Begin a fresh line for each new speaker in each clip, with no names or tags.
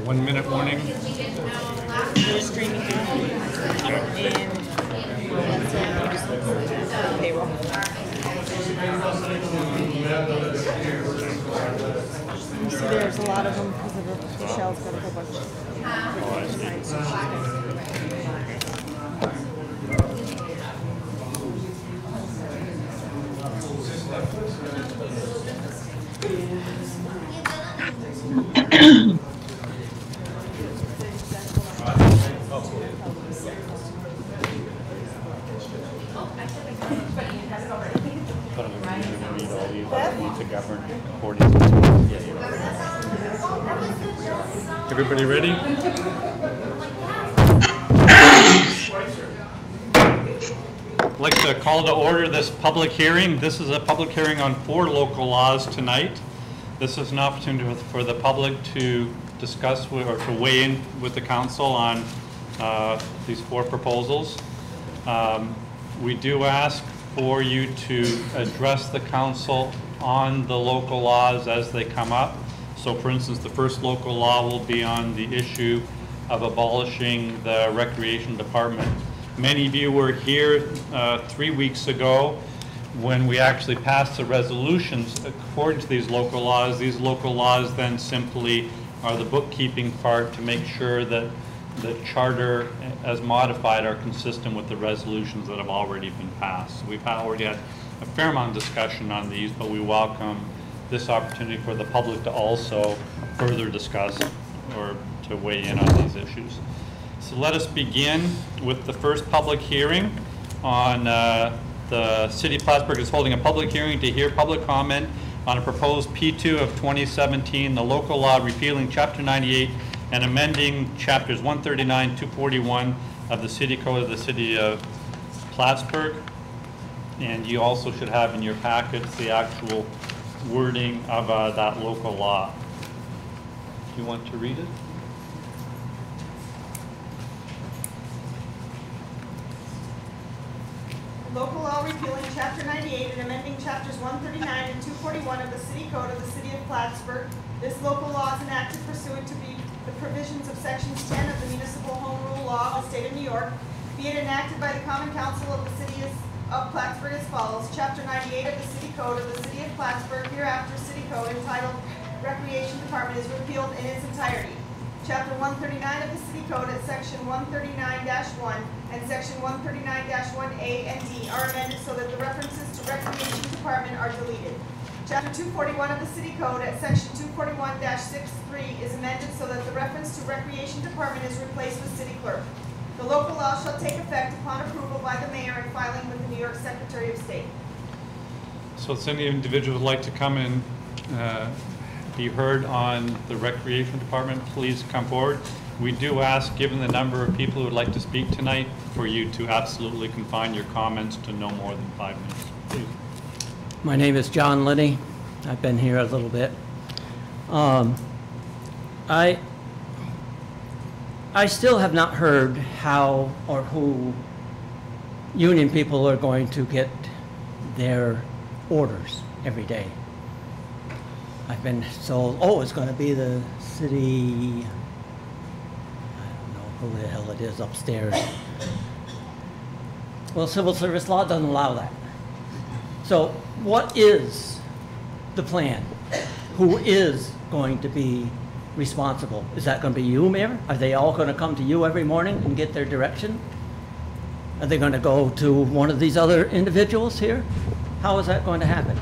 One minute warning.
We're streaming and that's payroll. You see there's a lot of them because of Michelle's got a whole bunch.
Oh, I see. To govern according to everybody ready? I'd like to call to order this public hearing. This is a public hearing on 4 local laws tonight. This is an opportunity for the public to discuss or to weigh in with the council on these 4 proposals. We do ask for you to address the council on the local laws as they come up. So for instance, the first local law will be on the issue of abolishing the recreation department. Many of you were here 3 weeks ago when we actually passed the resolutions according to these local laws. These local laws then simply are the bookkeeping part to make sure that the charter as modified are consistent with the resolutions that have already been passed. We've already had a fair amount of discussion on these, but we welcome this opportunity for the public to also further discuss or to weigh in on these issues. So let us begin with the first public hearing on the City of Plattsburgh is holding a public hearing to hear public comment on a proposed P2 of 2017, the local law repealing Chapter 98 and amending Chapters 139, 241 of the City Code of the City of Plattsburgh. And you also should have in your packets the actual wording of that local law. Do you want to read it?
Local law repealing Chapter 98 and amending Chapters 139 and 241 of the City Code of the City of Plattsburgh. This local law is enacted pursuant to the provisions of Sections 10 of the Municipal Home Rule Law of the State of New York. Be it enacted by the Common Council of the City of Plattsburgh as follows. Chapter 98 of the City Code of the City of Plattsburgh, hereafter City Code, entitled Recreation Department, is repealed in its entirety. Chapter 139 of the City Code at Section 139-1 and Section 139-1A and D are amended so that the references to Recreation Department are deleted. Chapter 241 of the City Code at Section 241-6.3 is amended so that the reference to Recreation Department is replaced with City Clerk. The local law shall take effect upon approval by the mayor and filing with the New York Secretary of State.
So if any individual would like to come and be heard on the Recreation Department, please come forward. We do ask, given the number of people who would like to speak tonight, for you to absolutely confine your comments to no more than 5 minutes. Please.
My name is John Liddy. I've been here a little bit. I still have not heard how or who union people are going to get their orders every day. I've been told, oh, it's going to be the city, I don't know who the hell it is upstairs. Well, civil service law doesn't allow that. So what is the plan? Who is going to be responsible? Is that going to be you, Mayor? Are they all going to come to you every morning and get their direction? Are they going to go to one of these other individuals here? How is that going to happen?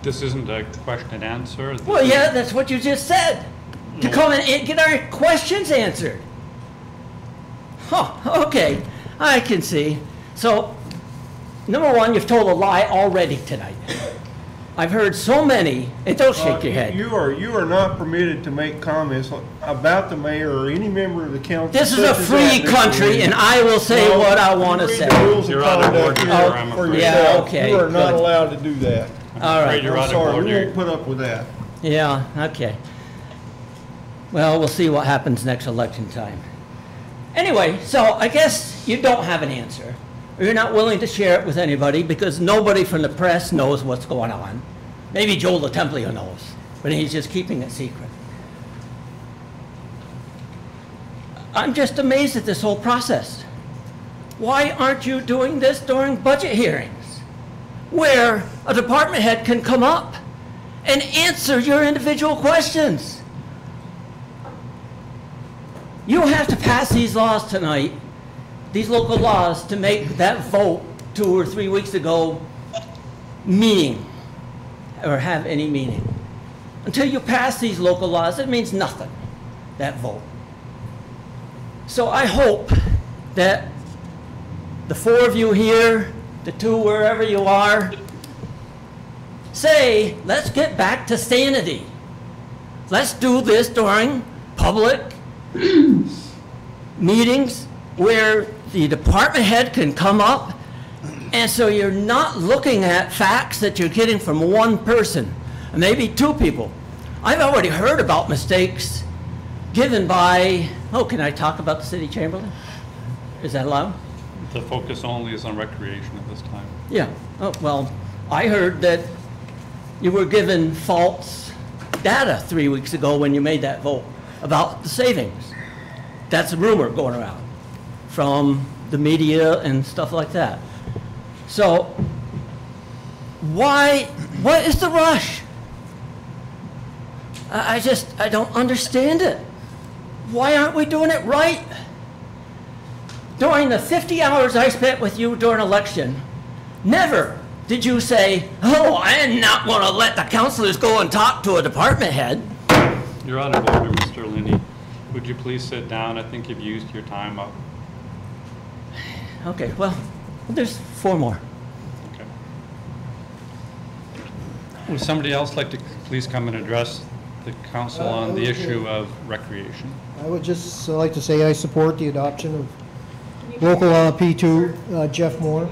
This isn't a question and answer.
Well, yeah, that's what you just said. To come and get our questions answered. Huh, okay, I can see. So, number one, you've told a lie already tonight. I've heard so many, and don't shake your head.
You are not permitted to make comments about the mayor or any member of the council.
This is a free country, and I will say what I want to say.
You're out of order, sir, I'm afraid.
Yeah, okay.
You are not allowed to do that.
All right.
You're
I'm
out of
sorry, we
order.
won't put up with that.
Yeah, okay. Well, we'll see what happens next election time. Anyway, so I guess you don't have an answer, or you're not willing to share it with anybody because nobody from the press knows what's going on. Maybe Joel LaTemplio knows, but he's just keeping it secret. I'm just amazed at this whole process. Why aren't you doing this during budget hearings, where a department head can come up and answer your individual questions? You have to pass these laws tonight, these local laws, to make that vote 2 or 3 weeks ago meaning, or have any meaning. Until you pass these local laws, it means nothing, that vote. So I hope that the 4 of you here, the 2 wherever you are, say, let's get back to sanity. Let's do this during public meetings where the department head can come up, and so you're not looking at facts that you're getting from one person, maybe 2 people. I've already heard about mistakes given by, oh, can I talk about the city chamberlain? Is that allowed?
The focus only is on recreation at this time.
Yeah, oh, well, I heard that you were given false data 3 weeks ago when you made that vote about the savings. That's a rumor going around from the media and stuff like that. So what is the rush? I don't understand it. Why aren't we doing it right? During the 50 hours I spent with you during election, never did you say, oh, I am not going to let the councilors go and talk to a department head.
You're out of order, Mr. Linney. Would you please sit down? I think you've used your time up.
Okay, well, there's 4 more.
Okay. Would somebody else like to please come and address the council on the issue of recreation?
I would just like to say I support the adoption of local law P2, Jeff Moore.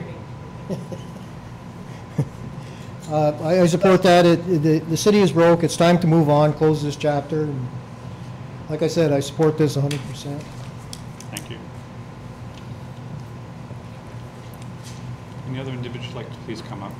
I support that. The city is broke. It's time to move on, close this chapter. And like I said, I support this 100%.
Thank you. Any other individuals like to please come up?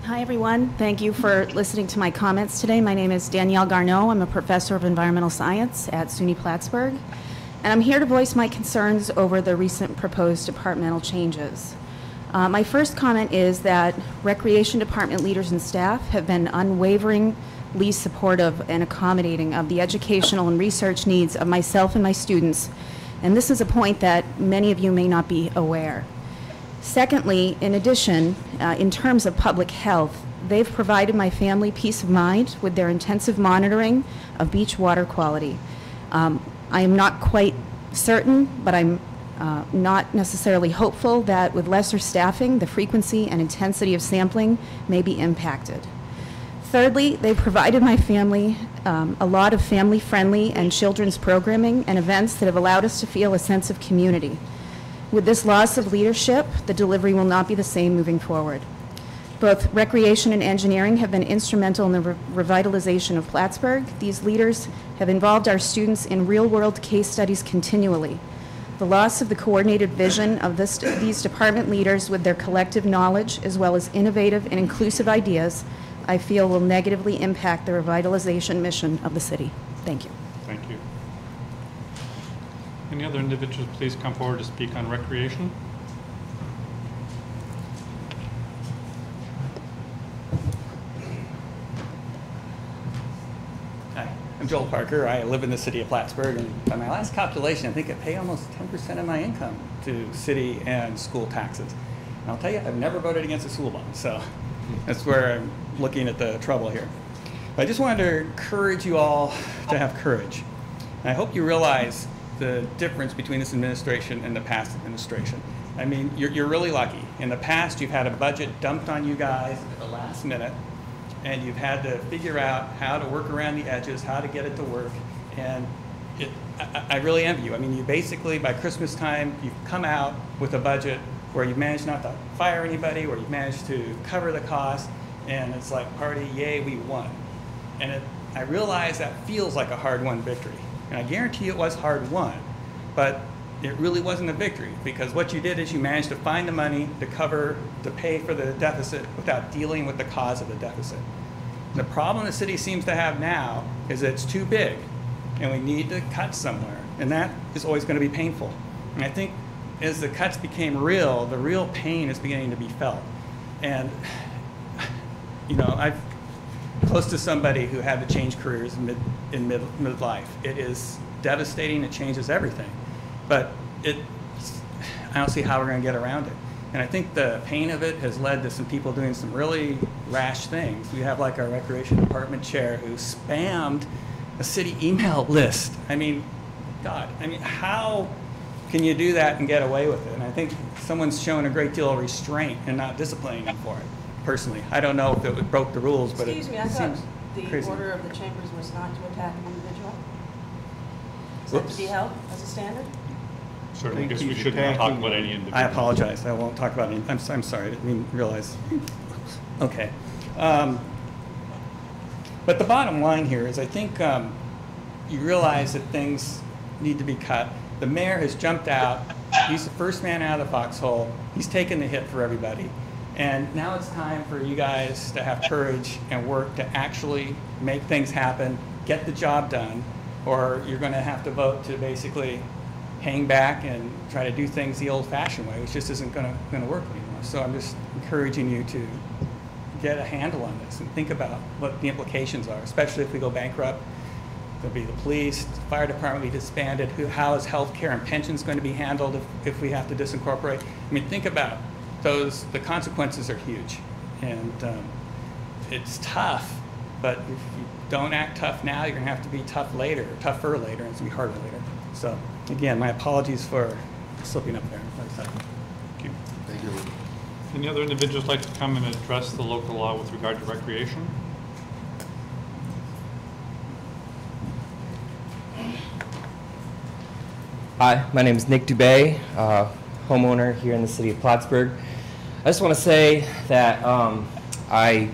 Hi, everyone. Thank you for listening to my comments today. My name is Danielle Garneau. I'm a professor of environmental science at SUNY Plattsburgh, and I'm here to voice my concerns over the recent proposed departmental changes. My first comment is that Recreation Department leaders and staff have been unwaveringly supportive and accommodating of the educational and research needs of myself and my students, and this is a point that many of you may not be aware. Secondly, in addition, in terms of public health, they've provided my family peace of mind with their intensive monitoring of beach water quality. I am not quite certain, but I'm not necessarily hopeful that with lesser staffing, the frequency and intensity of sampling may be impacted. Thirdly, they provided my family a lot of family-friendly and children's programming and events that have allowed us to feel a sense of community. With this loss of leadership, the delivery will not be the same moving forward. Both recreation and engineering have been instrumental in the revitalization of Plattsburgh. These leaders have involved our students in real-world case studies continually. The loss of the coordinated vision of these department leaders with their collective knowledge, as well as innovative and inclusive ideas, I feel will negatively impact the revitalization mission of the city. Thank you.
Thank you. Any other individuals please come forward to speak on recreation?
Hi, I'm Joel Parker. I live in the city of Plattsburgh, and by my last calculation, I think I pay almost 10% of my income to city and school taxes. And I'll tell you, I've never voted against a school bond, so that's where I'm looking at the trouble here. But I just wanted to encourage you all to have courage. And I hope you realize the difference between this administration and the past administration. I mean, you're really lucky. In the past, you've had a budget dumped on you guys at the last minute, and you've had to figure out how to work around the edges, how to get it to work, and I really envy you. I mean, you basically, by Christmas time, you've come out with a budget where you've managed not to fire anybody, where you've managed to cover the cost, and it's like, party, yay, we won. And I realize that feels like a hard-won victory. And I guarantee you it was hard-won, but it really wasn't a victory, because what you did is you managed to find the money to pay for the deficit without dealing with the cause of the deficit. And the problem the city seems to have now is that it's too big, and we need to cut somewhere, and that is always going to be painful. And I think as the cuts became real, the real pain is beginning to be felt. And I'm close to somebody who had to change careers in midlife. It is devastating. It changes everything. But I don't see how we're going to get around it. And I think the pain of it has led to some people doing some really rash things. We have like our recreation department chair who spammed a city email list. I mean, God, how can you do that and get away with it? And I think someone's shown a great deal of restraint and not disciplining them for it, personally. I don't know if it broke the rules, but
Excuse me, I
it
thought
seems
the
crazy.
order of the chambers was not to attack an individual. Is that to be held as a standard?
Certainly, I
think
guess we
he's
shouldn't talk
attacking-
about any individual.
I apologize. I won't talk about it. I'm sorry. I didn't realize. Okay. But the bottom line here is I think you realize that things need to be cut. The mayor has jumped out. He's the first man out of the foxhole. He's taken the hit for everybody. And now it's time for you guys to have courage and work to actually make things happen, get the job done, or you're going to have to vote to basically hang back and try to do things the old-fashioned way, which just isn't going to work anymore. So I'm just encouraging you to get a handle on this and think about what the implications are, especially if we go bankrupt. There'll be the police, the fire department will be disbanded. How is health care and pensions going to be handled if we have to disincorporate? I mean, think about those. The consequences are huge. And it's tough, but if you don't act tough now, you're going to have to be tougher later, and it's going to be harder later. So, again, my apologies for slipping up there.
Thank you. Thank you. Any other individuals like to come and address the local law with regard to recreation?
Hi, my name is Nick Dubay, homeowner here in the city of Plattsburgh. I just want to say that I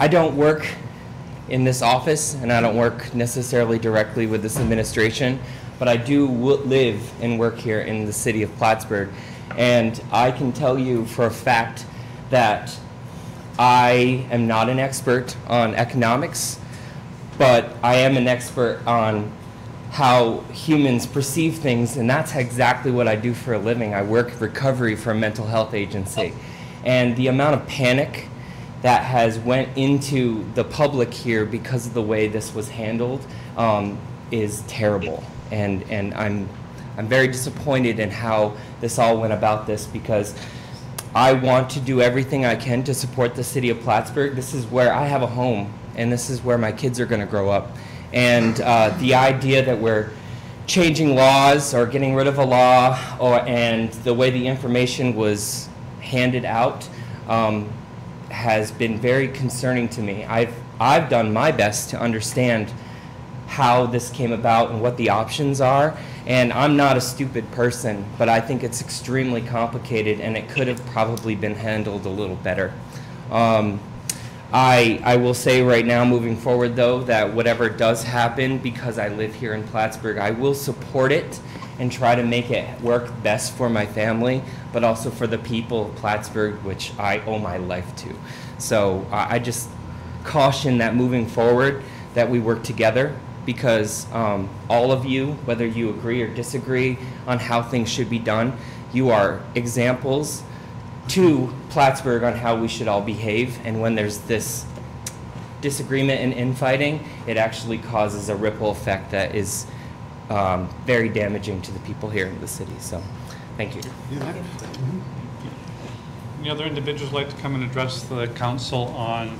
don't work in this office, and I don't work necessarily directly with this administration, but I do live and work here in the city of Plattsburgh. And I can tell you for a fact that I am not an expert on economics, but I am an expert on how humans perceive things, and that's exactly what I do for a living. I work recovery for a mental health agency. And the amount of panic that has went into the public here because of the way this was handled is terrible. And I'm very disappointed in how this all went about this, because I want to do everything I can to support the city of Plattsburgh. This is where I have a home, and this is where my kids are going to grow up. And the idea that we're changing laws or getting rid of a law, and the way the information was handed out has been very concerning to me. I've done my best to understand how this came about and what the options are, and I'm not a stupid person, but I think it's extremely complicated, and it could have probably been handled a little better. I will say right now, moving forward though, that whatever does happen, because I live here in Plattsburgh, I will support it and try to make it work best for my family, but also for the people of Plattsburgh, which I owe my life to. So I just caution that moving forward, that we work together, because all of you, whether you agree or disagree on how things should be done, you are examples to Plattsburgh on how we should all behave. And when there's this disagreement and infighting, it actually causes a ripple effect that is very damaging to the people here in the city. So, thank you.
Any other individuals like to come and address the council on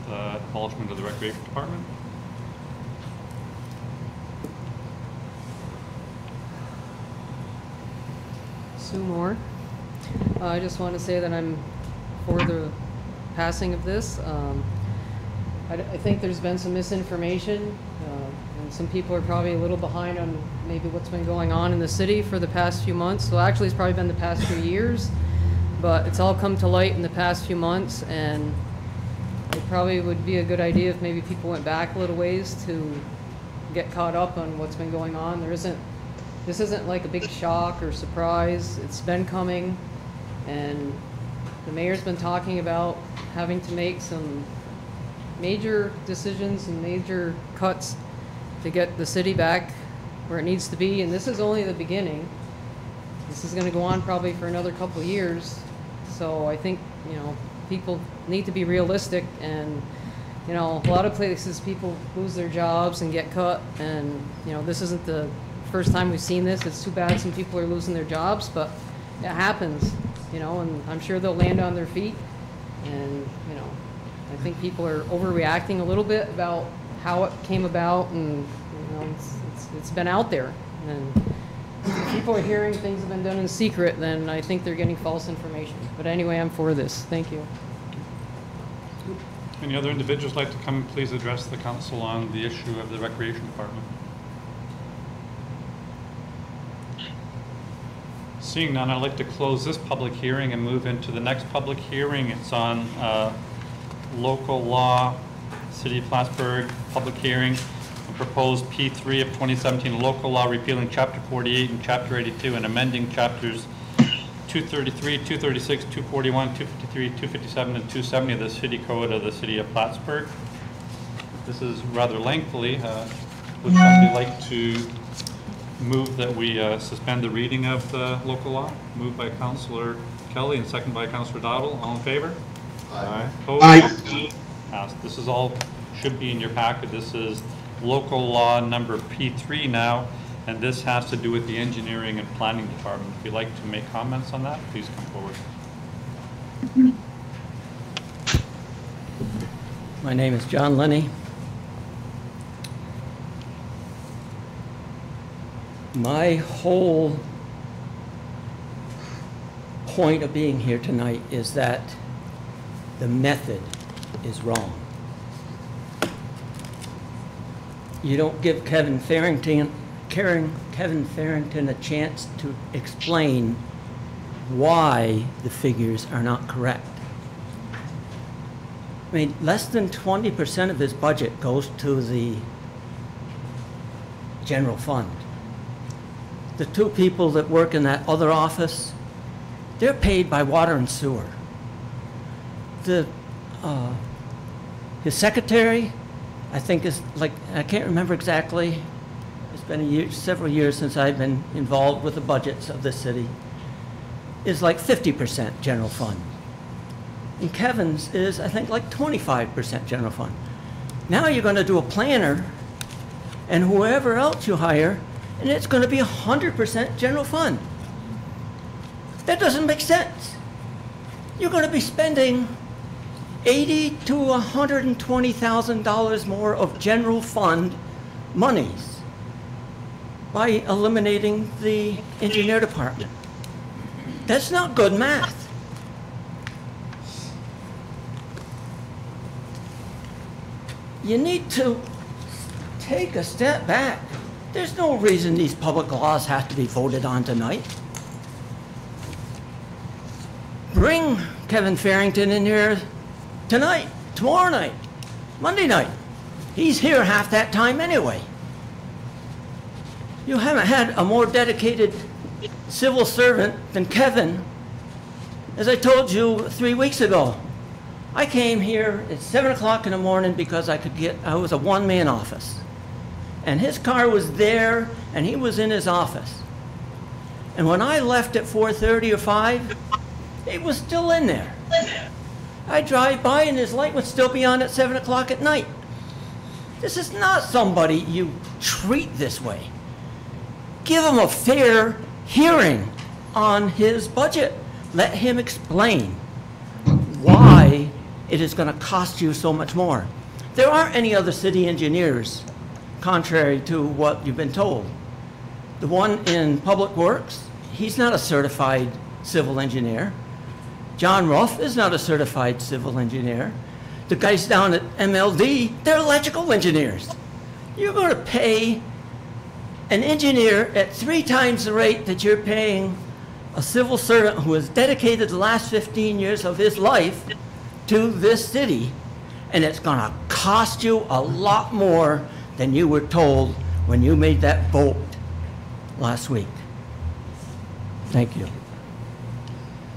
the abolishment of the recreation department?
Sue Moore. I just want to say that I'm for the passing of this. I think there's been some misinformation, And some people are probably a little behind on maybe what's been going on in the city for the past few months. So actually, it's probably been the past few years, but it's all come to light in the past few months, and it probably would be a good idea if maybe people went back a little ways to get caught up on what's been going on. This isn't like a big shock or surprise. It's been coming, and the mayor's been talking about having to make some major decisions and major cuts to get the city back where it needs to be, and this is only the beginning. This is going to go on probably for another couple of years. So I think, people need to be realistic, and, a lot of places people lose their jobs and get cut, and, this isn't the first time we've seen this. It's too bad some people are losing their jobs, but it happens, and I'm sure they'll land on their feet, and, I think people are overreacting a little bit about how it came about, and, it's been out there, and if people are hearing things have been done in secret, then I think they're getting false information. But anyway, I'm for this. Thank you.
Any other individuals like to come and please address the council on the issue of the Recreation Department? Seeing none, I'd like to close this public hearing and move into the next public hearing. It's on local law, City of Plattsburgh, public hearing, proposed P3 of 2017 local law repealing Chapter 48 and Chapter 82 and amending Chapters 233, 236, 241, 253, 257, and 270 of the City Code of the City of Plattsburgh. This is rather lengthy. Would somebody like to move that we suspend the reading of the local law? Moved by Councilor Kelly and second by Councilor Dowdle. All in favor?
Aye.
Opposed? Aye. Passed. This is all, should be in your packet. This is local law number P3 now, and this has to do with the engineering and planning department. If you'd like to make comments on that, please come forward.
My name is John Lenny. My whole point of being here tonight is that the method is wrong. You don't give Kevin Farrington a chance to explain why the figures are not correct. I mean, less than 20% of his budget goes to the general fund. The two people that work in that other office, they're paid by water and sewer. His secretary, I think is like, I can't remember exactly. It's been several years since I've been involved with the budgets of the city. Is like 50% general fund. And Kevin's is, I think, like 25% general fund. Now you're going to do a planner and whoever else you hire, and it's going to be 100% general fund. That doesn't make sense. You're going to be spending $80,000 to $120,000 more of general fund monies by eliminating the engineer department. That's not good math. You need to take a step back. There's no reason these public laws have to be voted on tonight. Bring Kevin Farrington in here tonight, tomorrow night, Monday night. He's here half that time anyway. You haven't had a more dedicated civil servant than Kevin. As I told you 3 weeks ago, I came here at 7 o'clock in the morning because I was a one-man office. And his car was there, and he was in his office. And when I left at 4:30 or 5, he was still in there. I'd drive by, and his light would still be on at 7 o'clock at night. This is not somebody you treat this way. Give him a fair hearing on his budget. Let him explain why it is going to cost you so much more. There aren't any other city engineers, contrary to what you've been told. The one in Public Works, he's not a certified civil engineer. John Ruff is not a certified civil engineer. The guys down at MLD, they're electrical engineers. You're going to pay an engineer at 3 times the rate that you're paying a civil servant who has dedicated the last 15 years of his life to this city, and it's going to cost you a lot more than you were told when you made that vote last week. Thank you.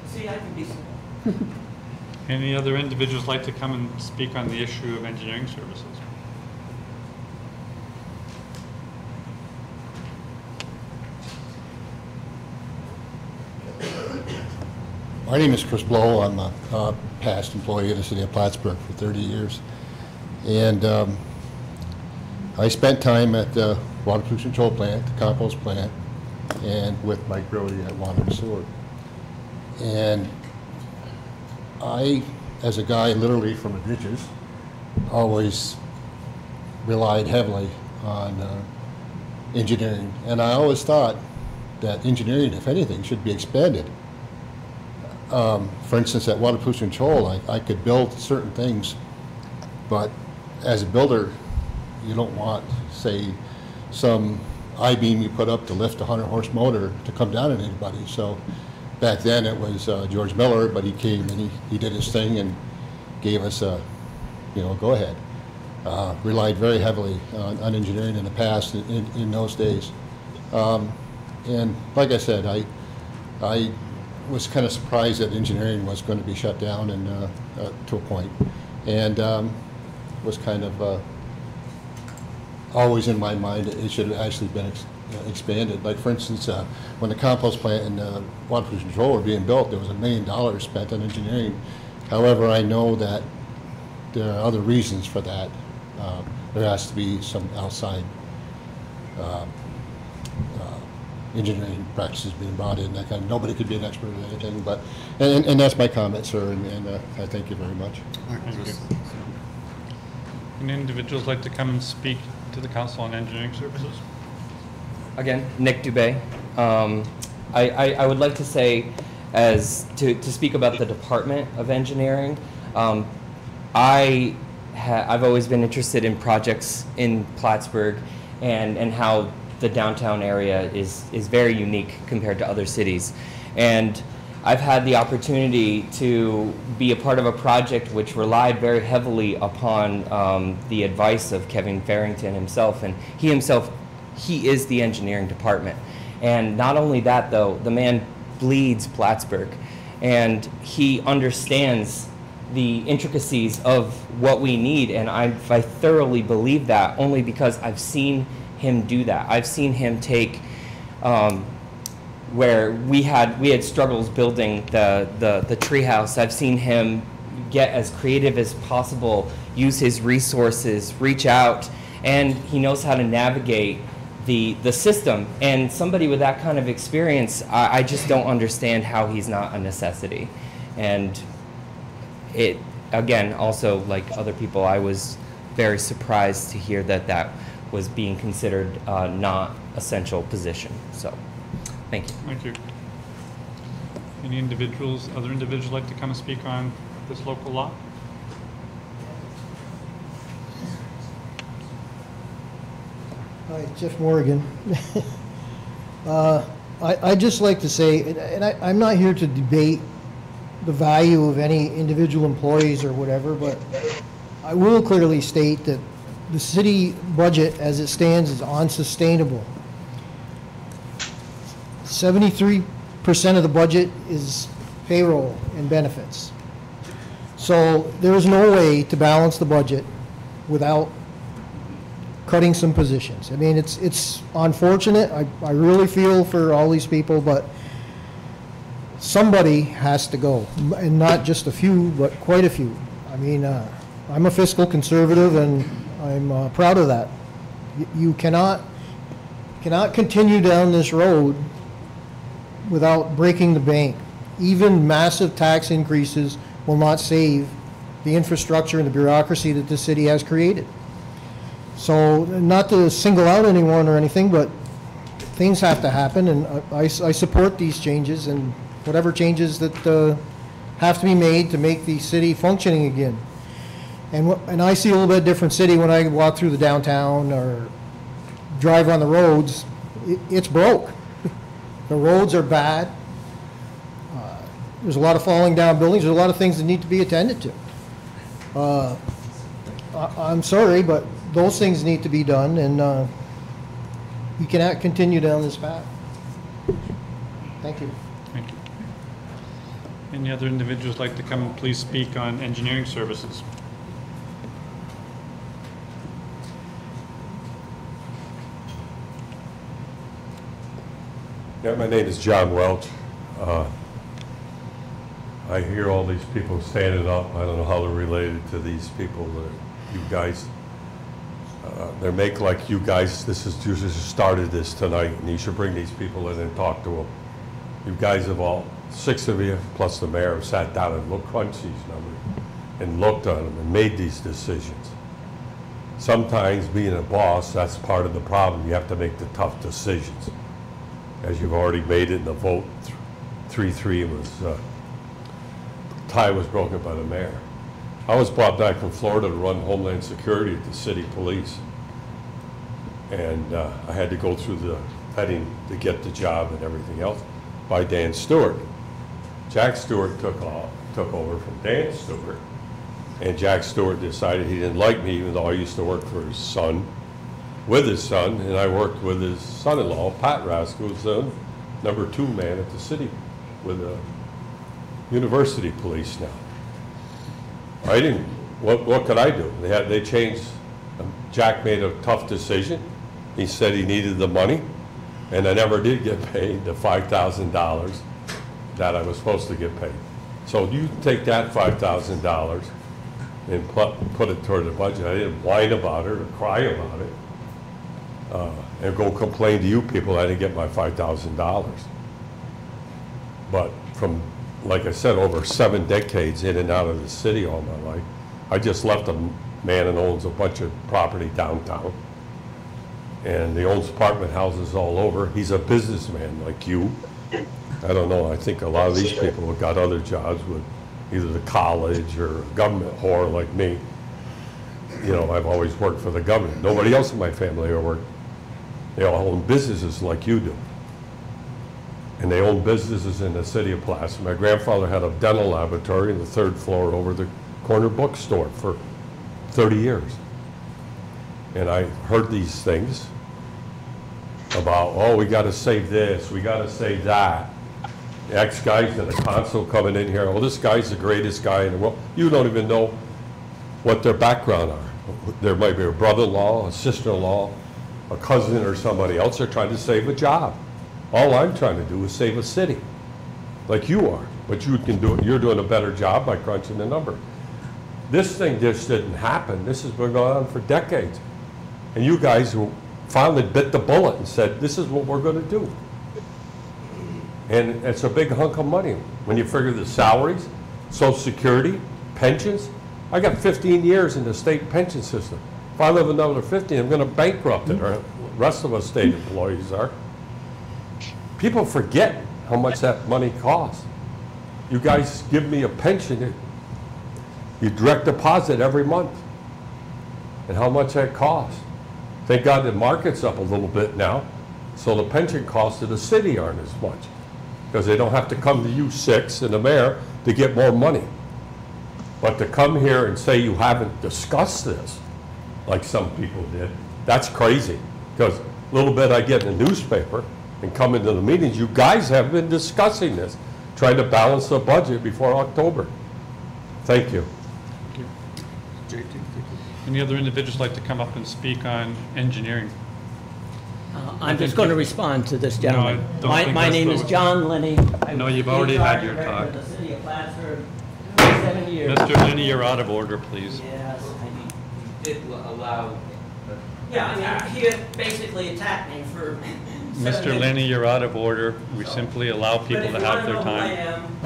See, I can be simple.
Any other individuals like to come and speak on the issue of engineering services?
My name is Chris Blow. I'm a past employee of the city of Plattsburgh for 30 years. And I spent time at the water pollution control plant, the compost plant, and with Mike Brody at Water and Sewer. And I, as a guy literally from the ditches, always relied heavily on engineering. And I always thought that engineering, if anything, should be expanded. For instance, at water pollution control, I could build certain things, but as a builder, you don't want, say, some I-beam you put up to lift a 100-horse motor to come down on anybody. So back then it was George Miller, but he came and he did his thing and gave us a, go-ahead. Relied very heavily on engineering in the past, in those days. And like I said, I was kind of surprised that engineering was going to be shut down and to a point, and was kind of always in my mind it should have actually been expanded. Like for instance, when the compost plant and water pollution control were being built, there was $1 million spent on engineering. However, I know that there are other reasons for that. There has to be some outside engineering practices being brought in. That kind of, nobody could be an expert at anything, but and that's my comment, sir, and I thank you very much.
Thank you. Any individuals like to come and speak to the Council on Engineering Services?
Again, Nick Dubé. I would like to say, to speak about the Department of Engineering, I've always been interested in projects in Plattsburgh and how the downtown area is very unique compared to other cities. And I've had the opportunity to be a part of a project which relied very heavily upon the advice of Kevin Farrington himself, and he is the engineering department. And not only that though, the man bleeds Plattsburgh, and he understands the intricacies of what we need, and I thoroughly believe that only because I've seen him do that. I've seen him take where we had struggles building the treehouse. I've seen him get as creative as possible, use his resources, reach out, and he knows how to navigate the system. And somebody with that kind of experience, I just don't understand how he's not a necessity. And it, again, also like other people, I was very surprised to hear that was being considered not essential position. So, thank you.
Thank you. Any other individuals like to come and speak on this local law?
Hi, Jeff Morgan. I'd just like to say, and I'm not here to debate the value of any individual employees or whatever, but I will clearly state that the city budget as it stands is unsustainable. 73% of the budget is payroll and benefits. So there is no way to balance the budget without cutting some positions. I mean, it's unfortunate. I really feel for all these people, but somebody has to go, and not just a few, but quite a few. I mean, I'm a fiscal conservative, and I'm proud of that. You cannot continue down this road without breaking the bank. Even massive tax increases will not save the infrastructure and the bureaucracy that this city has created. So, not to single out anyone or anything, but things have to happen, and I support these changes and whatever changes that have to be made to make the city functioning again. And I see a little bit different city when I walk through the downtown or drive on the roads. It's broke. The roads are bad. There's a lot of falling down buildings. There's a lot of things that need to be attended to. I'm sorry, but those things need to be done, and we cannot continue down this path. Thank you.
Thank you. Any other individuals like to come and please speak on engineering services?
Yeah, my name is John Welch. I hear all these people standing up. I don't know how they're related to these people, you guys. They make like you guys, this is you just started this tonight, and you should bring these people in and talk to them. You guys have all, 6 of you, plus the mayor, have sat down and looked, crunched these numbers, and looked at them and made these decisions. Sometimes being a boss, that's part of the problem. You have to make the tough decisions. As you've already made it in the vote, 3-3 was, tie was broken by the mayor. I was brought back from Florida to run Homeland Security at the city police. And I had to go through the vetting to get the job and everything else by Dan Stewart. Jack Stewart took over from Dan Stewart. And Jack Stewart decided he didn't like me, even though I used to work for his son, with his son, and I worked with his son-in-law, Pat Rask, who's the number 2 man at the city with the university police now. I didn't, what could I do? They changed, Jack made a tough decision. He said he needed the money, and I never did get paid the $5,000 that I was supposed to get paid. So you take that $5,000 and put it toward the budget. I didn't whine about it or cry about it. And go complain to you people I didn't get my $5,000. But from, like I said, over 7 decades in and out of the city all my life, I just left a man that owns a bunch of property downtown. And he owns apartment houses all over. He's a businessman like you. I don't know, I think a lot of these people have got other jobs with either the college or a government whore like me. You know, I've always worked for the government. Nobody else in my family ever worked. They all own businesses like you do. And they own businesses in the city of Plattsburgh. My grandfather had a dental laboratory on the 3rd floor over the corner bookstore for 30 years. And I heard these things about, oh, we got to save this, we got to save that. Ex-guys in the console coming in here, oh, this guy's the greatest guy in the world. You don't even know what their background are. There might be a brother-in-law, a sister-in-law, a cousin or somebody else. They're trying to save a job. All I'm trying to do is save a city, like you are. But you can do it. You're doing a better job by crunching the number. This thing just didn't happen. This has been going on for decades. And you guys finally bit the bullet and said, this is what we're going to do. And it's a big hunk of money. When you figure the salaries, Social Security, pensions, I got 15 years in the state pension system. If I live another 50, I'm going to bankrupt it, or the rest of us state employees are. People forget how much that money costs. You guys give me a pension, you direct deposit every month, and how much that costs. Thank God the market's up a little bit now, so the pension costs of the city aren't as much, because they don't have to come to you 6 and the mayor to get more money. But to come here and say you haven't discussed this, like some people did, that's crazy. Because a little bit I get in the newspaper and come into the meetings, you guys have been discussing this, trying to balance the budget before October. Thank you.
Thank you. Any other individuals like to come up and speak on engineering?
I'm just going to respond to this gentleman.
No, I don't think
My
that's
name
the-
is John Lenny.
No, you've already had your talk.
I've been the city of Plattsburgh for 7 years.
Mr. Lenny, you're out of order, please.
Yes,
Did allow.
yeah, I mean, he basically attacked me for 7
Mr.
years.
Lenny, you're out of order. We simply allow people to have their
But if you want to know who I
time.
am,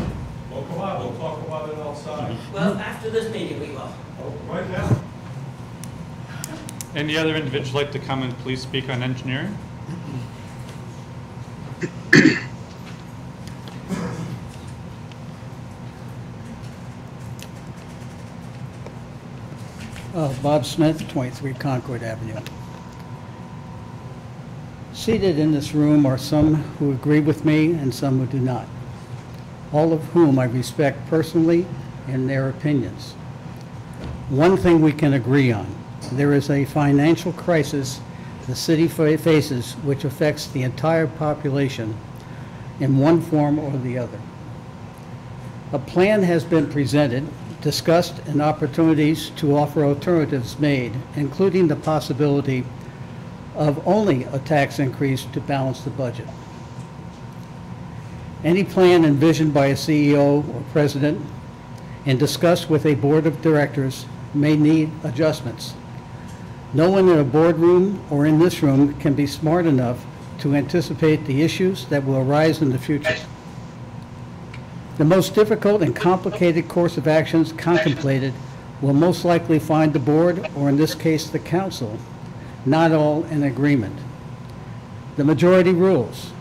Well, come on, we'll talk about it outside.
well, after this meeting, we will.
Right now.
Any other individuals like to come and please speak on engineering?
Bob Smith, 23 Concord Avenue. Seated in this room are some who agree with me and some who do not, all of whom I respect personally and their opinions. One thing we can agree on: there is a financial crisis the city faces which affects the entire population in one form or the other. A plan has been presented, discussed, and opportunities to offer alternatives made, including the possibility of only a tax increase to balance the budget. Any plan envisioned by a CEO or president and discussed with a board of directors may need adjustments. No one in a boardroom or in this room can be smart enough to anticipate the issues that will arise in the future. The most difficult and complicated course of actions contemplated will most likely find the board, or in this case the council, not all in agreement. The majority rules.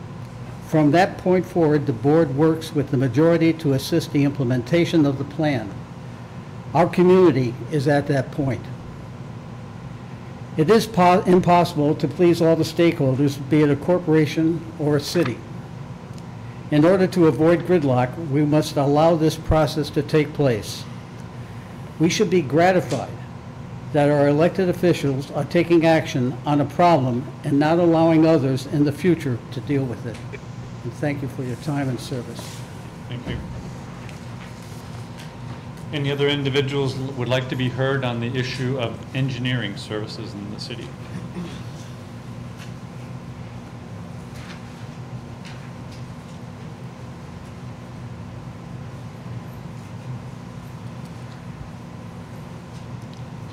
From that point forward, the board works with the majority to assist the implementation of the plan. Our community is at that point. It is impossible to please all the stakeholders, be it a corporation or a city. In order to avoid gridlock, we must allow this process to take place. We should be gratified that our elected officials are taking action on a problem and not allowing others in the future to deal with it. And thank you for your time and service.
Thank you. Any other individuals would like to be heard on the issue of engineering services in the city?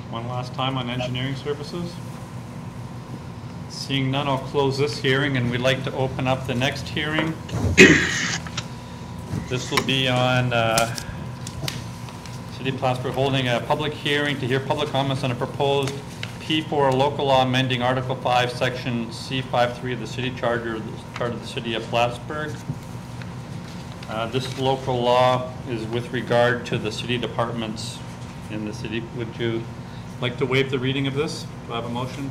One last time on engineering services. Seeing none, I'll close this hearing, and we'd like to open up the next hearing. This will be on City of Plattsburgh holding a public hearing to hear public comments on a proposed P4 local law amending Article 5, Section C53 of the City Charter of the City of Plattsburgh. This local law is with regard to the city departments in the city. Would you like to waive the reading of this? Do I have a motion?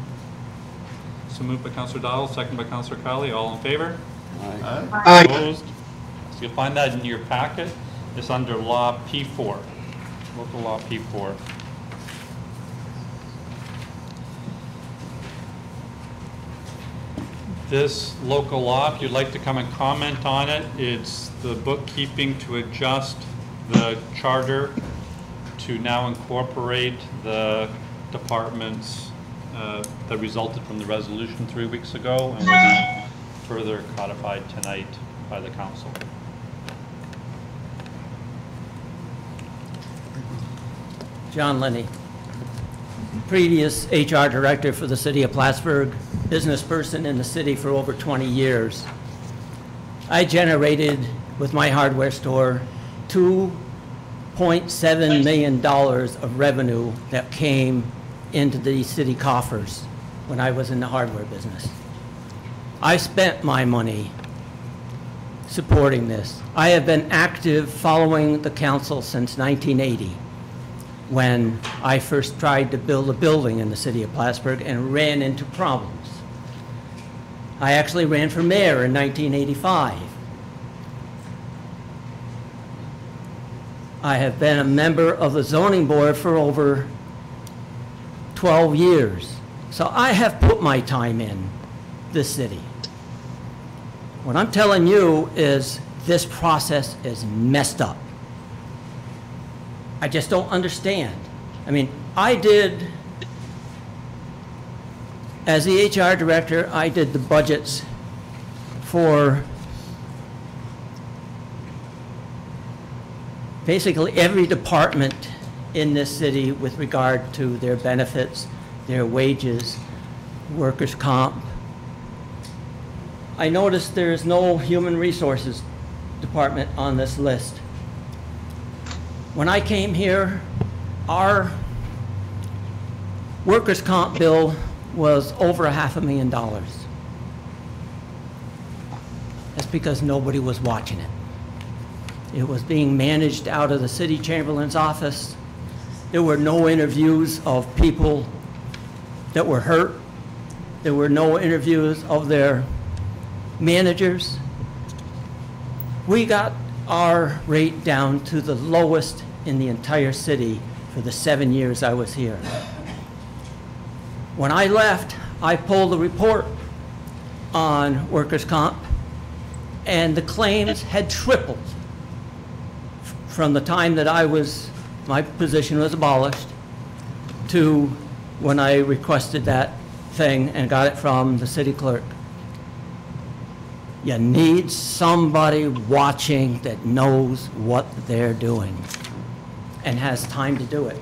So moved by Councilor Dowell, second by Councilor Crowley. All in favor?
Aye.
Aye. Opposed? So you'll find that in your packet. It's under Law P4, local Law P4. This local law, if you'd like to come and comment on it, it's the bookkeeping to adjust the charter to now incorporate the departments that resulted from the resolution 3 weeks ago and will be further codified tonight by the council.
John Lenny, previous HR director for the city of Plattsburgh, business person in the city for over 20 years. I generated, with my hardware store, $2.7 million of revenue that came into the city coffers when I was in the hardware business. I spent my money supporting this. I have been active following the council since 1980, when I first tried to build a building in the city of Plattsburgh and ran into problems. I actually ran for mayor in 1985. I have been a member of the zoning board for over 12 years. So I have put my time in this city. What I'm telling you is this process is messed up. I just don't understand. I mean, as the HR director, I did the budgets for basically every department in this city with regard to their benefits, their wages, workers' comp. I noticed there's no human resources department on this list. When I came here, our workers' comp bill was over $500,000. That's because nobody was watching it. It was being managed out of the city chamberlain's office, There were no interviews of people that were hurt. There were no interviews of their managers. We got our rate down to the lowest in the entire city for the 7 years I was here. When I left, I pulled a report on workers' comp, and the claims had tripled from the time that my position was abolished to when I requested that thing and got it from the city clerk. You need somebody watching that knows what they're doing and has time to do it.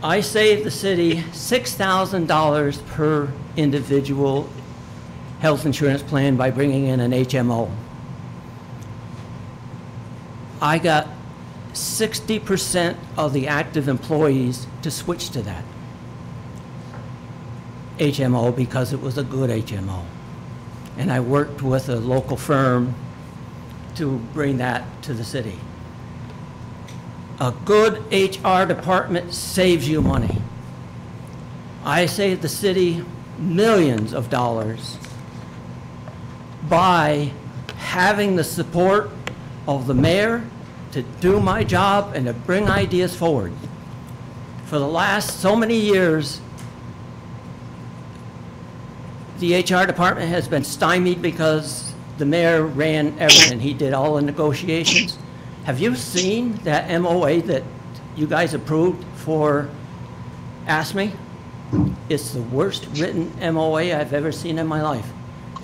I saved the city $6,000 per individual health insurance plan by bringing in an HMO. I got 60% of the active employees to switch to that HMO because it was a good HMO. And I worked with a local firm to bring that to the city. A good HR department saves you money. I saved the city millions of dollars by having the support of the mayor to do my job and to bring ideas forward. For the last so many years, the HR department has been stymied because the mayor ran everything. He did all the negotiations. Have you seen that MOA that you guys approved for ASME? It's the worst written MOA I've ever seen in my life.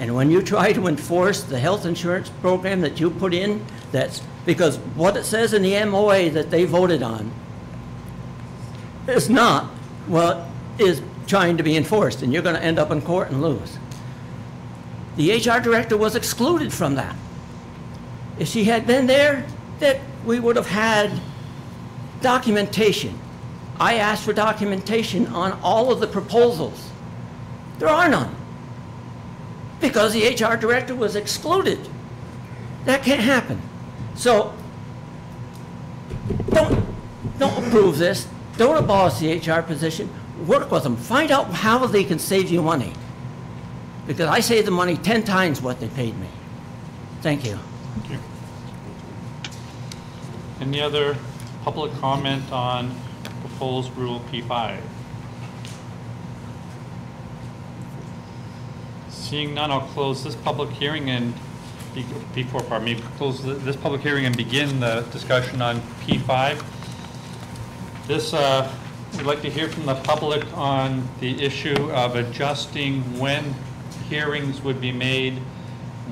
And when you try to enforce the health insurance program that you put in, that's because what it says in the MOA that they voted on is not what is trying to be enforced, and you're going to end up in court and lose. The HR director was excluded from that. If she had been there, that we would have had documentation. I asked for documentation on all of the proposals. There are none because the HR director was excluded. That can't happen. So don't approve this. Don't abolish the HR position. Work with them. Find out how they can save you money. Because I saved the money 10 times what they paid me. Thank you.
Thank you. Any other public comment on proposed Rule P5? Seeing none, I'll close this public hearing and close this public hearing and begin the discussion on P5. We'd like to hear from the public on the issue of adjusting when hearings would be made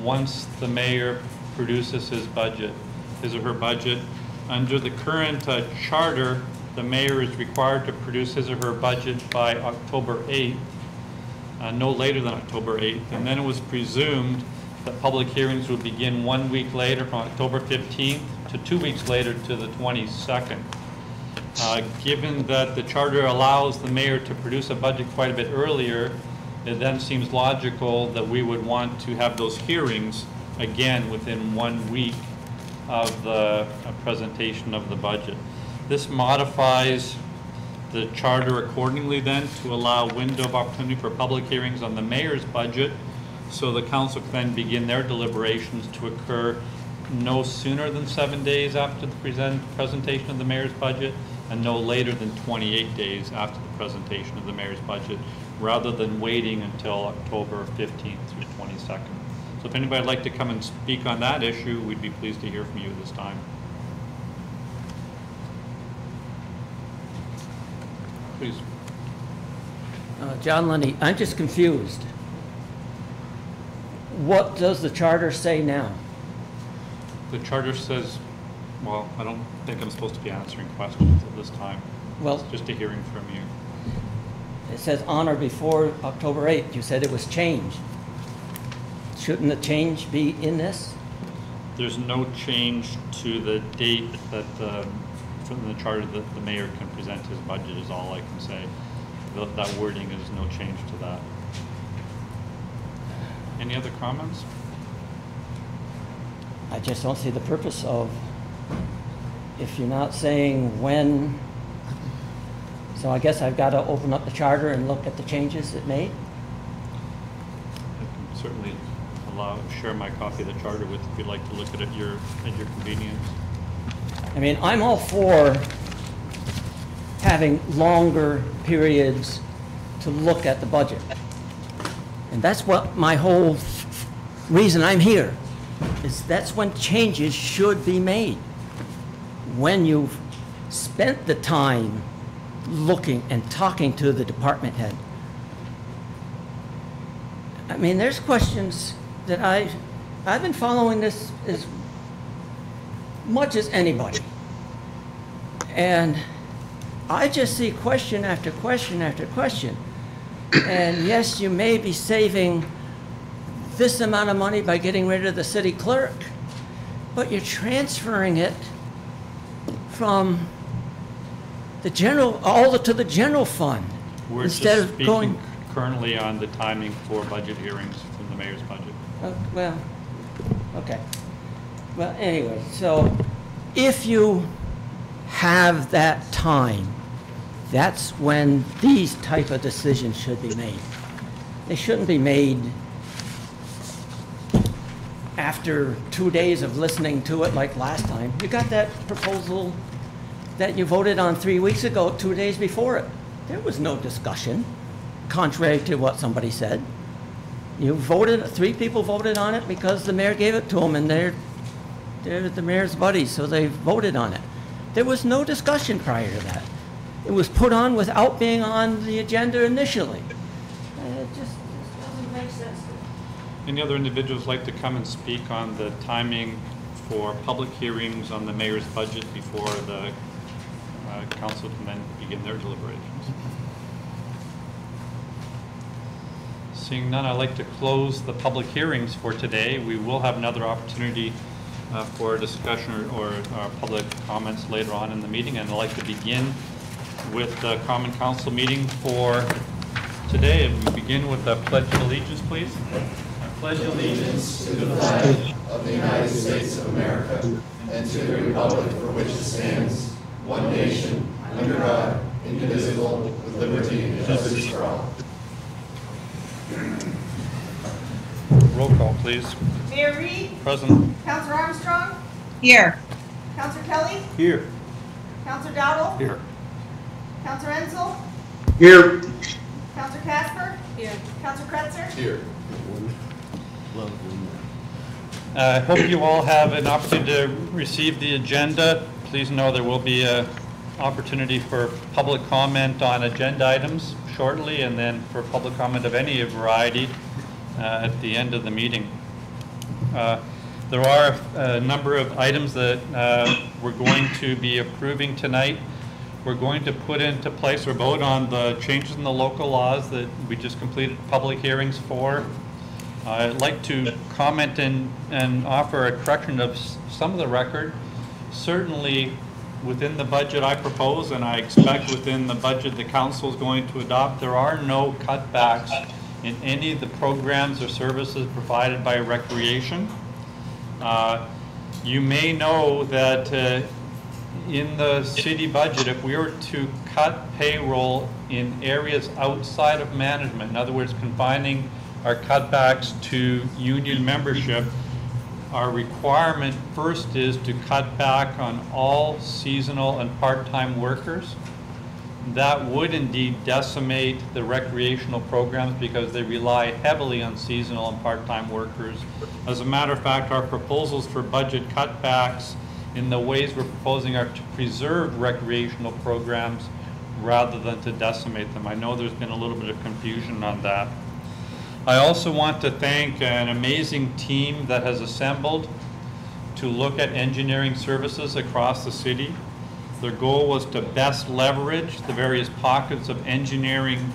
once the mayor produces his or her budget. Under the current charter, the mayor is required to produce his or her budget by October 8th, no later than October 8th, and then it was presumed that public hearings would begin 1 week later from October 15th to 2 weeks later to the 22nd. Given that the charter allows the mayor to produce a budget quite a bit earlier, it then seems logical that we would want to have those hearings again within 1 week of the presentation of the budget. This modifies the charter accordingly then to allow window of opportunity for public hearings on the mayor's budget, so the council can then begin their deliberations to occur no sooner than 7 days after the presentation of the mayor's budget and no later than 28 days after the presentation of the mayor's budget, rather than waiting until October 15th through 22nd. So if anybody would like to come and speak on that issue, we'd be pleased to hear from you this time. Please.
John Lundy, I'm just confused. What does the charter say now?
The charter says, well, I don't think I'm supposed to be answering questions at this time.
Well,
it's just a hearing from you.
It says on or before October 8th. You said it was changed. Shouldn't the change be in this?
There's no change to the date that from the charter that the mayor can present his budget is all I can say. That wording is no change to that. Any other comments?
I just don't see the purpose of if you're not saying when, so I guess I've got to open up the charter and look at the changes it made?
I can certainly share my copy of the charter with, if you'd like to look at it at your convenience.
I mean, I'm all for having longer periods to look at the budget. And that's what my whole reason I'm here, is that's when changes should be made. When you've spent the time looking and talking to the department head. I mean, there's questions that I've been following this as much as anybody. And I just see question after question after question. And yes, you may be saving this amount of money by getting rid of the city clerk, but you're transferring it from the general, to the general fund.
We're
instead
just
of
speaking
going
currently on the timing for budget hearings from the mayor's budget.
Well, okay. Well, anyway, so if you have that time, that's when these type of decisions should be made. They shouldn't be made after 2 days of listening to it like last time. You got that proposal that you voted on 3 weeks ago, 2 days before it. There was no discussion, contrary to what somebody said. You voted, 3 people voted on it because the mayor gave it to them, and they're the mayor's buddies, so they voted on it. There was no discussion prior to that. It was put on without being on the agenda initially. And it just doesn't make sense to me.
Any other individuals like to come and speak on the timing for public hearings on the mayor's budget before the council can then begin their deliberations? Seeing none, I'd like to close the public hearings for today. We will have another opportunity for discussion or public comments later on in the meeting, and I'd like to begin with the Common Council meeting for today. And we begin with the Pledge of Allegiance, please. I pledge allegiance
to the flag of the United States of America and to the republic for which it stands, one nation, under God, indivisible, with liberty and justice for all.
Roll call, please.
Mayor Reed?
Present.
Councilor Armstrong?
Here.
Councilor Kelly?
Here.
Councilor Dowdle?
Here.
Councilor Enzel?
Here.
Councilor Casper?
Here.
Councilor Kretzer?
Here.
I hope you all have an opportunity to receive the agenda. Please know there will be an opportunity for public comment on agenda items shortly, and then for public comment of any variety at the end of the meeting. There are a number of items that we're going to be approving tonight. We're going to put into place or vote on the changes in the local laws that we just completed public hearings for. I'd like to comment and offer a correction of some of the record. Certainly within the budget I propose, and I expect within the budget the council is going to adopt, there are no cutbacks in any of the programs or services provided by recreation. You may know that in the city budget, if we were to cut payroll in areas outside of management, in other words, confining our cutbacks to union membership, our requirement first is to cut back on all seasonal and part-time workers. That would indeed decimate the recreational programs because they rely heavily on seasonal and part-time workers. As a matter of fact, our proposals for budget cutbacks in the ways we're proposing are to preserve recreational programs rather than to decimate them. I know there's been a little bit of confusion on that. I also want to thank an amazing team that has assembled to look at engineering services across the city. Their goal was to best leverage the various pockets of engineering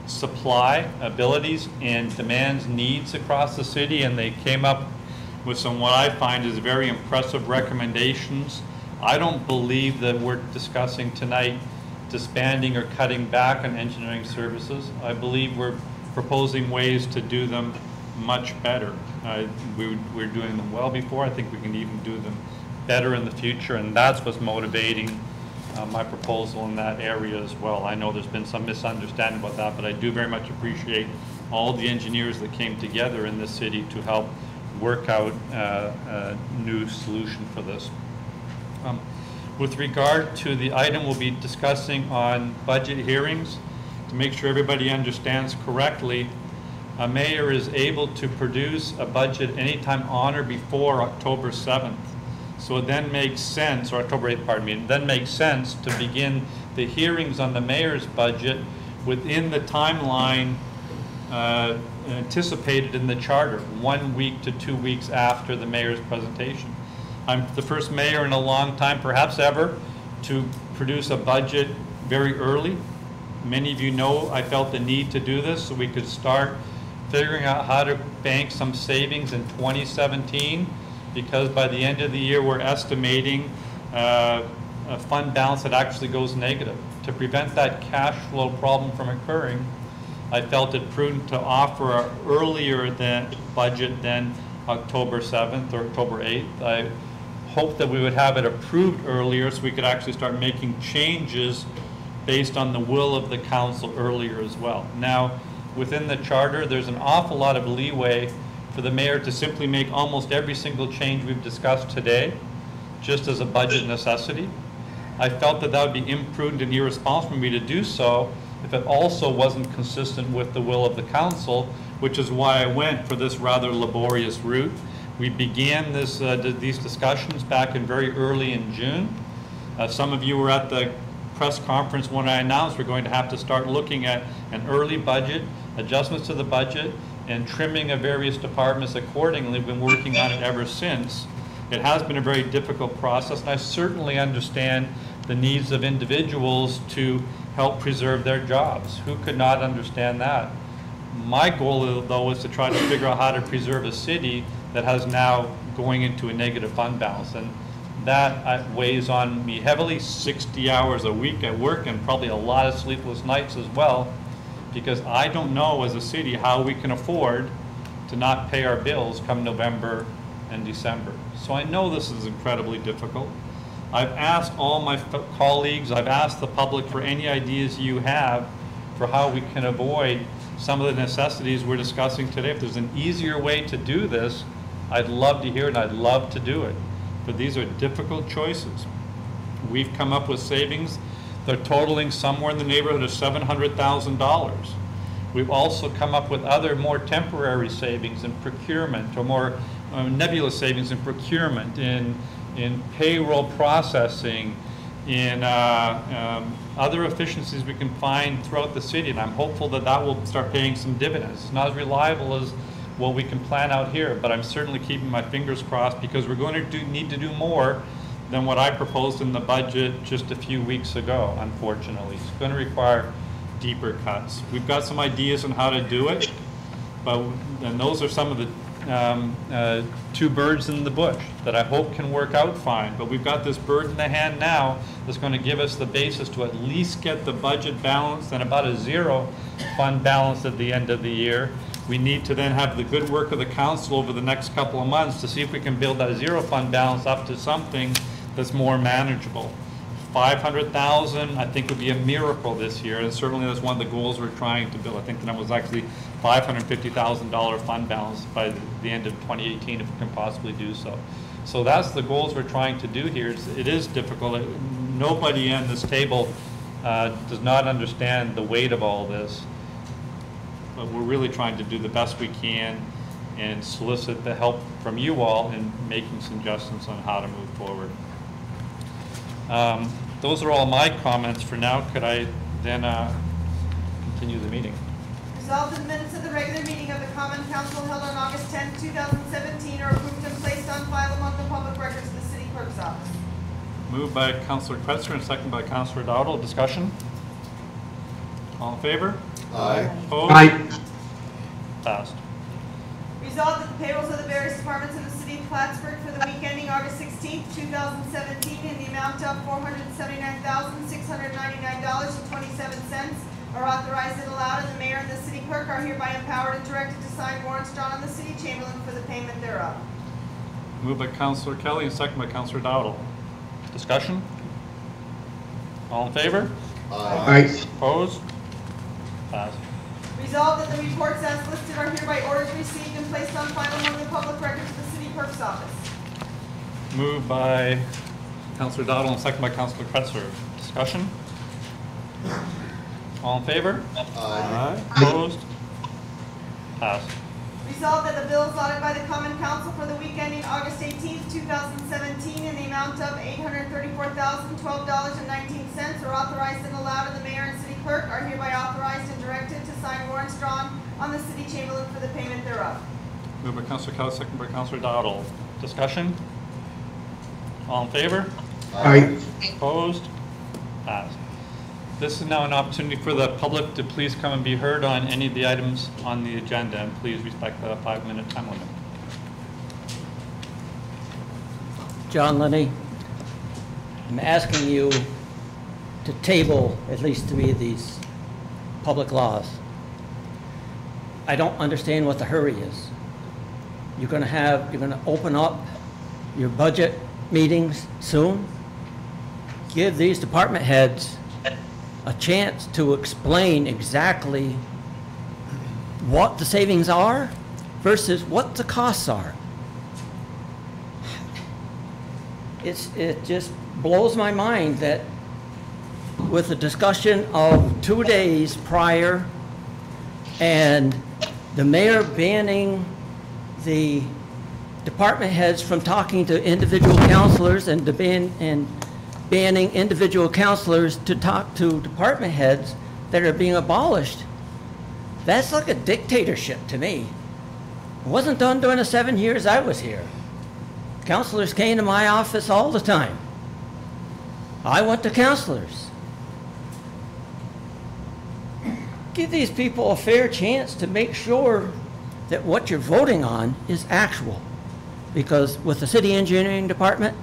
supply, abilities, and demands needs across the city, and they came up with some what I find is very impressive recommendations. I don't believe that we're discussing tonight disbanding or cutting back on engineering services. I believe we're proposing ways to do them much better. We're doing them well before. I think we can even do them better in the future, and that's what's motivating my proposal in that area as well. I know there's been some misunderstanding about that, but I do very much appreciate all the engineers that came together in this city to help work out a new solution for this. With regard to the item we'll be discussing on budget hearings, to make sure everybody understands correctly, a mayor is able to produce a budget anytime on or before October 7th. So it then makes sense, or October 8th, pardon me, it then makes sense to begin the hearings on the mayor's budget within the timeline anticipated in the charter, 1 week to 2 weeks after the mayor's presentation. I'm the first mayor in a long time, perhaps ever, to produce a budget very early. Many of you know I felt the need to do this so we could start figuring out how to bank some savings in 2017, because by the end of the year we're estimating a fund balance that actually goes negative. To prevent that cash flow problem from occurring, I felt it prudent to offer an earlier budget than October 7th or October 8th. I hoped that we would have it approved earlier so we could actually start making changes based on the will of the council earlier as well. Now, within the charter, there's an awful lot of leeway for the mayor to simply make almost every single change we've discussed today, just as a budget necessity. I felt that that would be imprudent and irresponsible for me to do so if it also wasn't consistent with the will of the council, which is why I went for this rather laborious route. We began these discussions back in very early in June. Some of you were at the press conference when I announced we're going to have to start looking at an early budget, adjustments to the budget, and trimming of various departments accordingly. We've been working on it ever since. It has been a very difficult process, and I certainly understand the needs of individuals to help preserve their jobs. Who could not understand that? My goal, though, is to try to figure out how to preserve a city that has now going into a negative fund balance. And that weighs on me heavily, 60 hours a week at work and probably a lot of sleepless nights as well, because I don't know as a city how we can afford to not pay our bills come November and December. So I know this is incredibly difficult. I've asked all my colleagues, I've asked the public for any ideas you have for how we can avoid some of the necessities we're discussing today. If there's an easier way to do this, I'd love to hear it and I'd love to do it. But these are difficult choices. We've come up with savings that are totaling somewhere in the neighborhood of $700,000. We've also come up with other more temporary savings in procurement, or more nebulous savings in procurement, in payroll processing, in other efficiencies we can find throughout the city, and I'm hopeful that that will start paying some dividends. It's not as reliable as what we can plan out here, but I'm certainly keeping my fingers crossed, because we're going to need to do more than what I proposed in the budget just a few weeks ago, unfortunately. It's going to require deeper cuts. We've got some ideas on how to do it, and those are some of the two birds in the bush that I hope can work out fine. But we've got this bird in the hand now that's going to give us the basis to at least get the budget balanced and about a zero fund balance at the end of the year. We need to then have the good work of the council over the next couple of months to see if we can build that zero fund balance up to something that's more manageable. 500,000, I think, would be a miracle this year, and certainly that's one of the goals we're trying to build. I think the number was actually $550,000 fund balance by the end of 2018, if we can possibly do so. So that's the goals we're trying to do here. It is difficult. Nobody at this table does not understand the weight of all this, but we're really trying to do the best we can and solicit the help from you all in making suggestions on how to move forward. Those are all my comments for now. Could I then continue the meeting?
Resolved that the minutes of the regular meeting of the Common Council held on August 10, 2017 are approved and placed on file among the public records of the City Clerk's office.
Moved by Councillor Kretzer and second by Councillor Dowdle. Discussion? All in favor?
Aye.
Opposed?
Aye.
Passed.
Resolved that the payrolls of the various departments in the City of Plattsburgh for the week ending August 16, 2017 in the amount of $479,699.27 are authorized and allowed, and the mayor and the city clerk are hereby empowered and directed to sign warrants drawn on the city chamberlain for the payment thereof.
Moved by Counselor Kelly and second by Counselor Dowdle. Discussion? All in favor?
Aye.
Opposed? Passed.
Resolved that the reports as listed are hereby ordered received and placed on file among the public records of the city clerk's office.
Moved by Counselor Dowdle and second by Counselor Kretzer. Discussion? All in favor?
Aye.
Opposed? Passed.
Resolved that the bills allotted by the Common Council for the week ending August 18th, 2017 in the amount of $834,012.19 are authorized and allowed, and the mayor and city clerk are hereby authorized and directed to sign warrants drawn on the city chamberlain for the payment thereof.
Moved by Counselor Kelly, second by Counselor Dowdle. Discussion? All in favor?
Aye.
Opposed? Passed. This is now an opportunity for the public to please come and be heard on any of the items on the agenda, and please respect the 5-minute time limit.
John Lenny, I'm asking you to table at least 3 of these public laws. I don't understand what the hurry is. You're going to open up your budget meetings soon? Give these department heads a chance to explain exactly what the savings are versus what the costs are. It just blows my mind that with the discussion of 2 days prior and the mayor banning the department heads from talking to individual counselors and banning individual counselors to talk to department heads that are being abolished. That's like a dictatorship to me. It wasn't done during the 7 years I was here. Counselors came to my office all the time. I went to counselors. Give these people a fair chance to make sure that what you're voting on is actual. Because with the city engineering department,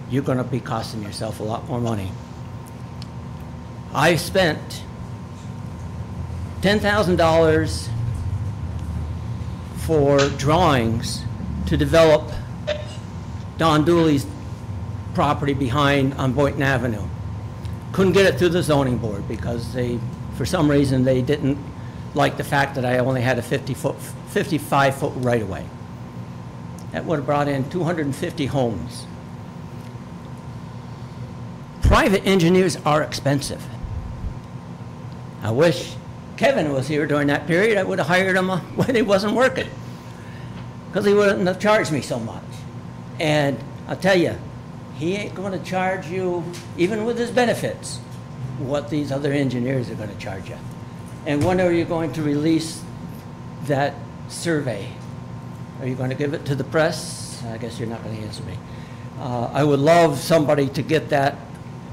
you're going to be costing yourself a lot more money. I spent $10,000 for drawings to develop Don Dooley's property behind on Boynton Avenue. Couldn't get it through the zoning board because for some reason, they didn't like the fact that I only had a 55-foot right-of-way. That would have brought in 250 homes. Private engineers are expensive. I wish Kevin was here during that period. I would have hired him when he wasn't working, because he wouldn't have charged me so much. And I'll tell you, he ain't going to charge you, even with his benefits, what these other engineers are going to charge you. And when are you going to release that survey? Are you going to give it to the press? I guess you're not going to answer me. I would love somebody to get that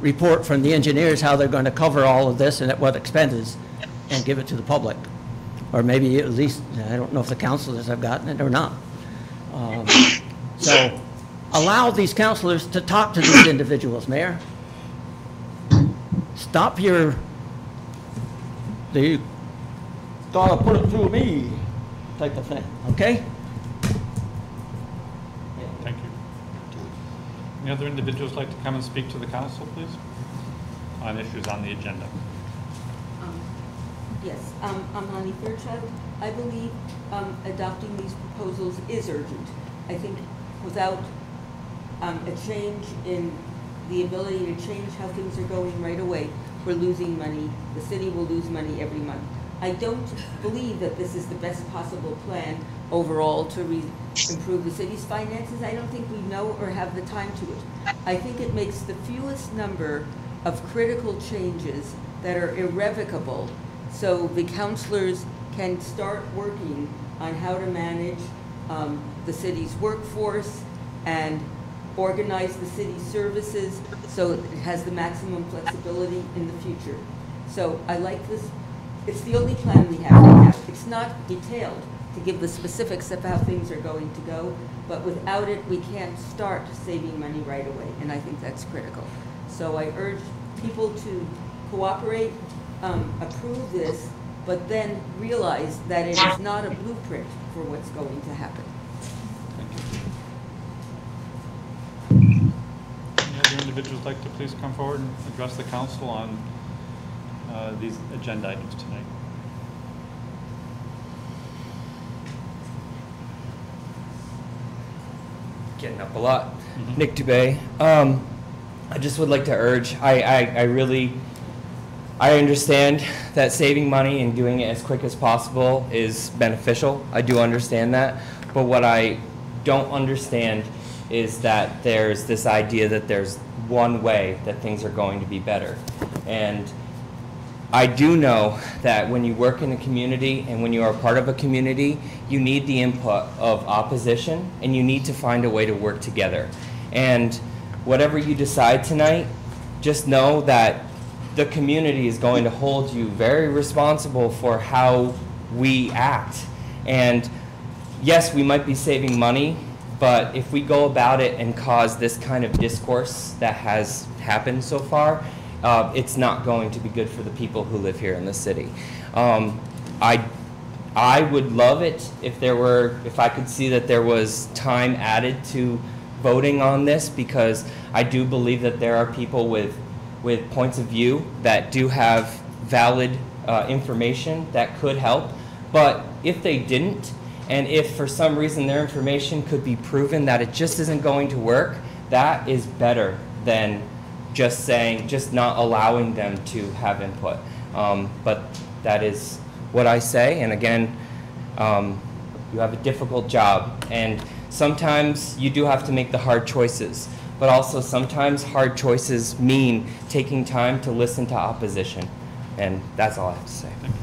report from the engineers, how they're going to cover all of this and at what expenses, and give it to the public. Or maybe at least, I don't know if the councilors have gotten it or not. So allow these councilors to talk to these individuals, Mayor. Stop they gotta put it through me type of thing, okay?
Thank you. Any other individuals like to come and speak to the council, please, on issues on the agenda?
Yes, I'm Lonnie Fairchild. I believe adopting these proposals is urgent. I think without a change in the ability to change how things are going right away, we're losing money. The city will lose money every month. I don't believe that this is the best possible plan overall to improve the city's finances. I don't think we know or have the time to it. I think it makes the fewest number of critical changes that are irrevocable, so the councilors can start working on how to manage the city's workforce and organize the city's services so it has the maximum flexibility in the future. So I like this. It's the only plan we have right now. It's not detailed to give the specifics of how things are going to go, but without it, we can't start saving money right away, and I think that's critical. So I urge people to cooperate, approve this, but then realize that it is not a blueprint for what's going to happen.
Thank you. individuals like to please come forward and address the council on these agenda items tonight?
Getting up a lot. Nick Dubé. I just would like to urge, I understand that saving money and doing it as quick as possible is beneficial. I do understand that. But what I don't understand is that there's this idea that there's one way that things are going to be better. And I do know that when you work in a community and when you are part of a community, you need the input of opposition and you need to find a way to work together. And whatever you decide tonight, just know that the community is going to hold you very responsible for how we act. And yes, we might be saving money, but if we go about it and cause this kind of discourse that has happened so far, it's not going to be good for the people who live here in the city. I would love it if I could see that there was time added to voting on this, because I do believe that there are people with points of view that do have valid information that could help. But if they didn't, and if for some reason their information could be proven that it just isn't going to work, that is better than just not allowing them to have input. But that is what I say, and again, you have a difficult job, and sometimes you do have to make the hard choices, but also sometimes hard choices mean taking time to listen to opposition, and that's all I have to say.
Thank you.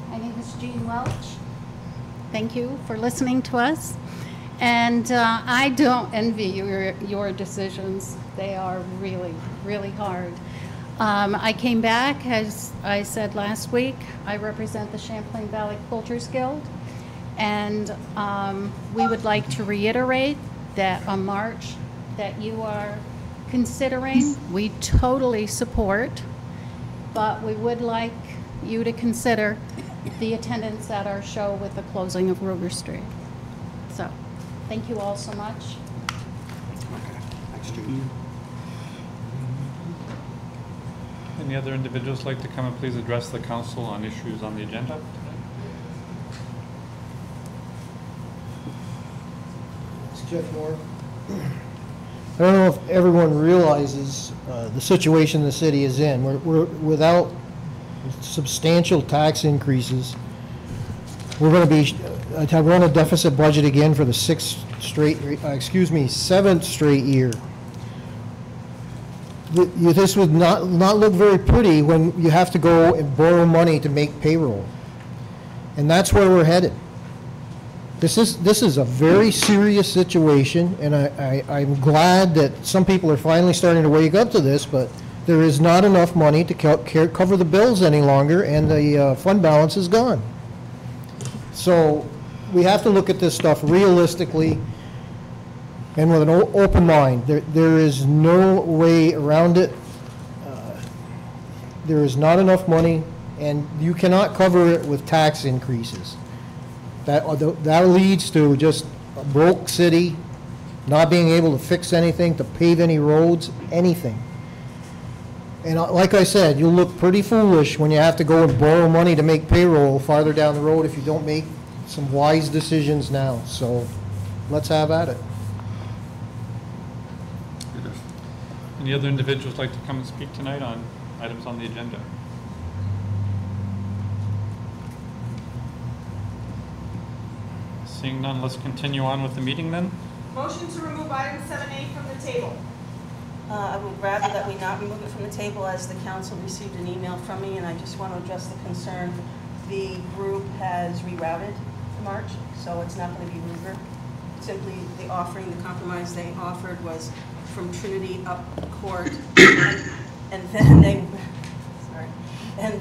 My name is Jean Welch. Thank you for listening to us. And I don't envy your decisions. They are really, really hard. I came back, as I said last week, I represent the Champlain Valley Quilters Guild. And we would like to reiterate that a march that you are considering, we totally support, but we would like you to consider the attendance at our show with the closing of Ruger Street. So, thank you all so much.
Any other individuals like to come and please address the council on issues on the agenda?
It's Jeff Moore. I don't know if everyone realizes the situation the city is in. We're without substantial tax increases. We're going to be run a deficit budget again for the seventh straight year. This would not look very pretty when you have to go and borrow money to make payroll, and that's where we're headed. This is a very serious situation, and I'm glad that some people are finally starting to wake up to this, but there is not enough money to cover the bills any longer, and the fund balance is gone. So we have to look at this stuff realistically and with an open mind. There is no way around it. There is not enough money, and you cannot cover it with tax increases. That leads to just a broke city, not being able to fix anything, to pave any roads, anything. And like I said, you'll look pretty foolish when you have to go and borrow money to make payroll farther down the road if you don't make some wise decisions now. So let's have at it.
Any other individuals like to come and speak tonight on items on the agenda? Seeing none, let's continue on with the meeting then.
Motion to remove item 7A from the table.
I would rather that we not remove it from the table, as the council received an email from me, and I just want to address the concern. The group has rerouted the march, so it's not going to be Ruger. Simply the offering, the compromise they offered was from Trinity up Court, and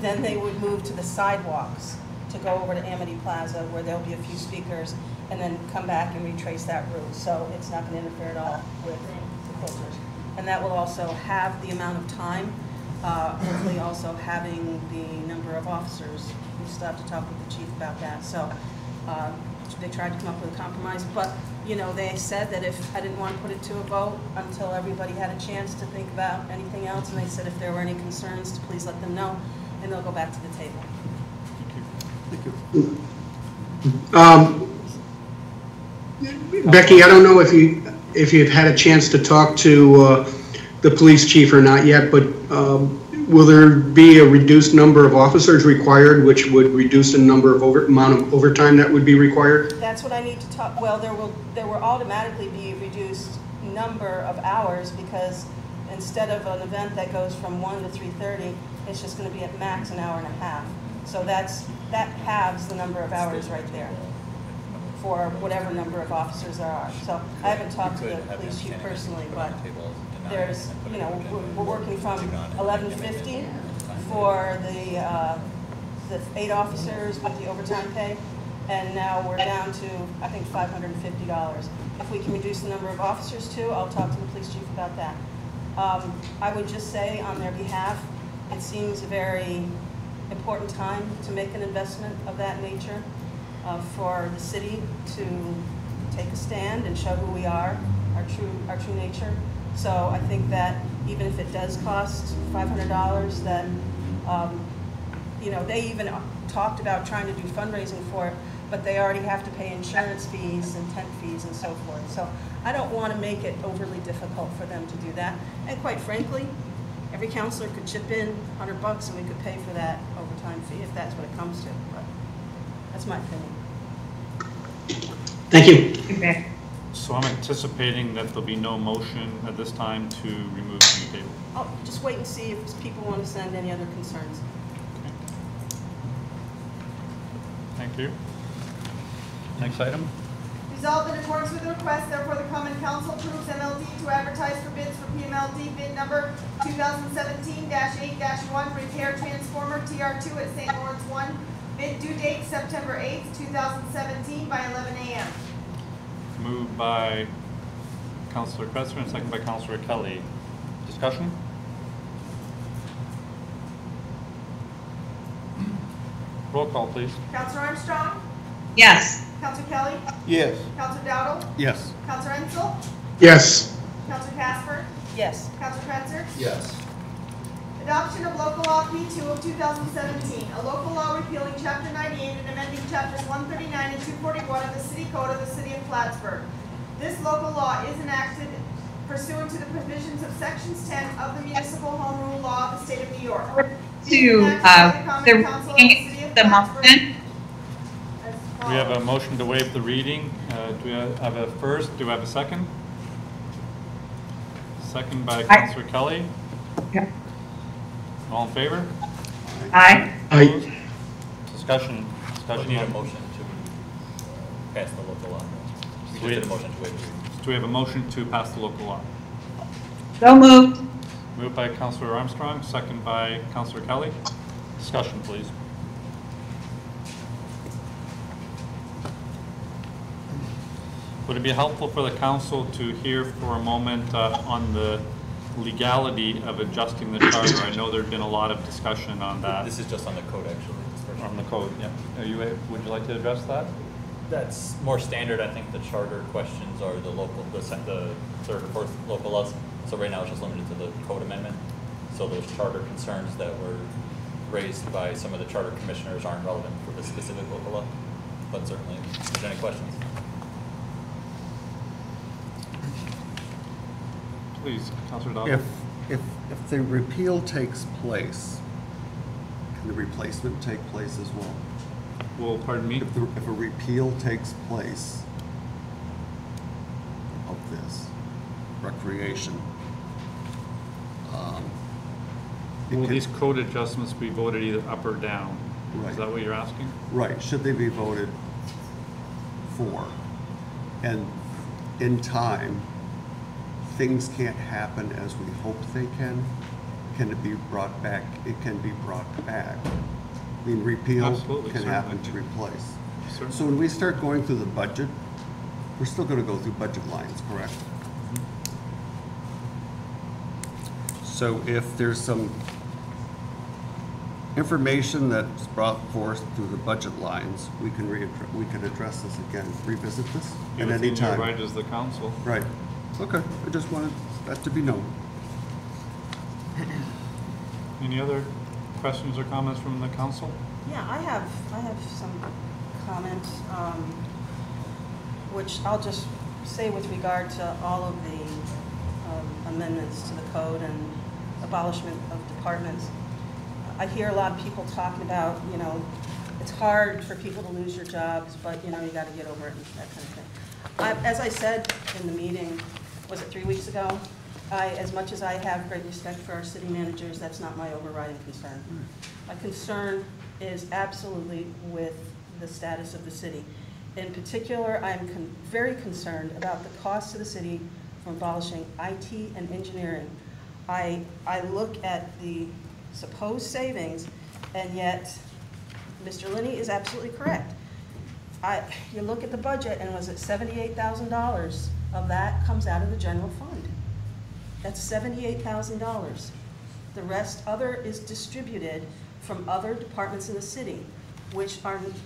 then they would move to the sidewalks to go over to Amity Plaza, where there'll be a few speakers, and then come back and retrace that route. So it's not going to interfere at all with the quilters. And that will also have the amount of time hopefully also having the number of officers. We still have to talk with the chief about that. So they tried to come up with a compromise, but you know, they said that if I didn't want to put it to a vote until everybody had a chance to think about anything else, and they said if there were any concerns to please let them know, and they'll go back to the table.
Becky, I don't know if you've had a chance to talk to the police chief or not yet, but will there be a reduced number of officers required, which would reduce the number of amount of overtime that would be required?
That's what I need to talk. Well, there will automatically be a reduced number of hours, because instead of an event that goes from 1 to 3:30, it's just going to be at max an hour and a half. So that halves the number of hours right there for whatever number of officers there are. So I haven't talked to the police chief personally, but there's, you know, we're working from 1150 for the 8 officers with the overtime pay, and now we're down to, I think, $550. If we can reduce the number of officers too, I'll talk to the police chief about that. I would just say on their behalf, it seems a very important time to make an investment of that nature, for the city to take a stand and show who we are, our true nature. So I think that even if it does cost $500, that you know, they even talked about trying to do fundraising for it, but they already have to pay insurance fees and tent fees and so forth. So I don't want to make it overly difficult for them to do that. And quite frankly, every counselor could chip in $100 and we could pay for that overtime fee if that's what it comes to. But that's my opinion.
Thank you.
So I'm anticipating that there'll be no motion at this time to remove from the table.
Oh, just wait and see if people want to send any other concerns.
Okay. Thank you. Next item.
Resolved in accordance with the request, therefore the Common Council approves MLD to advertise for bids for PMLD bid number 2017-8-1 repair transformer TR2 at St. Lawrence 1. Bid due date September 8th, 2017 by 11 a.m.
Moved by Councilor Kretzer and second by Councilor Kelly. Discussion? Roll call, please.
Councilor Armstrong?
Yes.
Councilor Kelly?
Yes.
Councilor Dowdle?
Yes.
Councilor Ensel?
Yes.
Councilor Casper?
Yes.
Councilor Kretzer?
Yes.
Adoption of Local Law P2 of 2017, a local law repealing Chapter 98 and amending Chapters 139 and 241 of the City Code of the City of Plattsburgh. This local law is enacted pursuant to the provisions of Sections 10 of the Municipal Home Rule Law of the State of New York.
The motion.
We have a motion to waive the reading. Do we have a first? Do we have a second? Second by Councilor Kelly.
Yeah.
All in favor?
Aye.
Opposed? Discussion. Discussion.
Need a motion to pass the local law. We just did a motion to waive the reading.
Do we have a motion to pass the local law?
So moved.
Moved by Councilor Armstrong, second by Councilor Kelly. Discussion, please. Would it be helpful for the council to hear for a moment on the legality of adjusting the charter? I know there's been a lot of discussion on that.
This is just on the code, actually.
On the code, yeah. Would you like to address that?
That's more standard. I think the charter questions are the third or fourth local laws. So right now it's just limited to the code amendment. So those charter concerns that were raised by some of the charter commissioners aren't relevant for the specific local law. But certainly, if there's any questions.
Please, Councilor Dawson.
If the repeal takes place, can the replacement take place as well?
Well, pardon me?
If a repeal takes place of this recreation,
will these code adjustments be voted either up or down?
Right.
Is that what you're asking?
Right. Should they be voted for? And in time, things can't happen as we hope they can. Can it be brought back? It can be brought back. I mean, repeal
Absolutely,
can
certainly.
happen to replace.
Certainly.
So when we start going through the budget, we're still going to go through budget lines, correct? So if there's some information that's brought forth through the budget lines, we can address this again, revisit this at any time.
You're right as the council.
Right. Okay, I just wanted that to be known.
Any other questions or comments from the council?
Yeah, I have some comments, which I'll just say with regard to all of the amendments to the code and abolishment of departments. I hear a lot of people talking about, you know, it's hard for people to lose your jobs, but, you know, you got to get over it and that kind of thing. As I said in the meeting, was it 3 weeks ago? As much as I have great respect for our city managers, that's not my overriding concern. My concern is absolutely with the status of the city. In particular, I'm very concerned about the cost to the city from abolishing IT and engineering. I look at the supposed savings, and yet Mr. Linney is absolutely correct. You look at the budget, and was it $78,000 of that comes out of the general fund? That's $78,000. The rest other is distributed from other departments in the city, which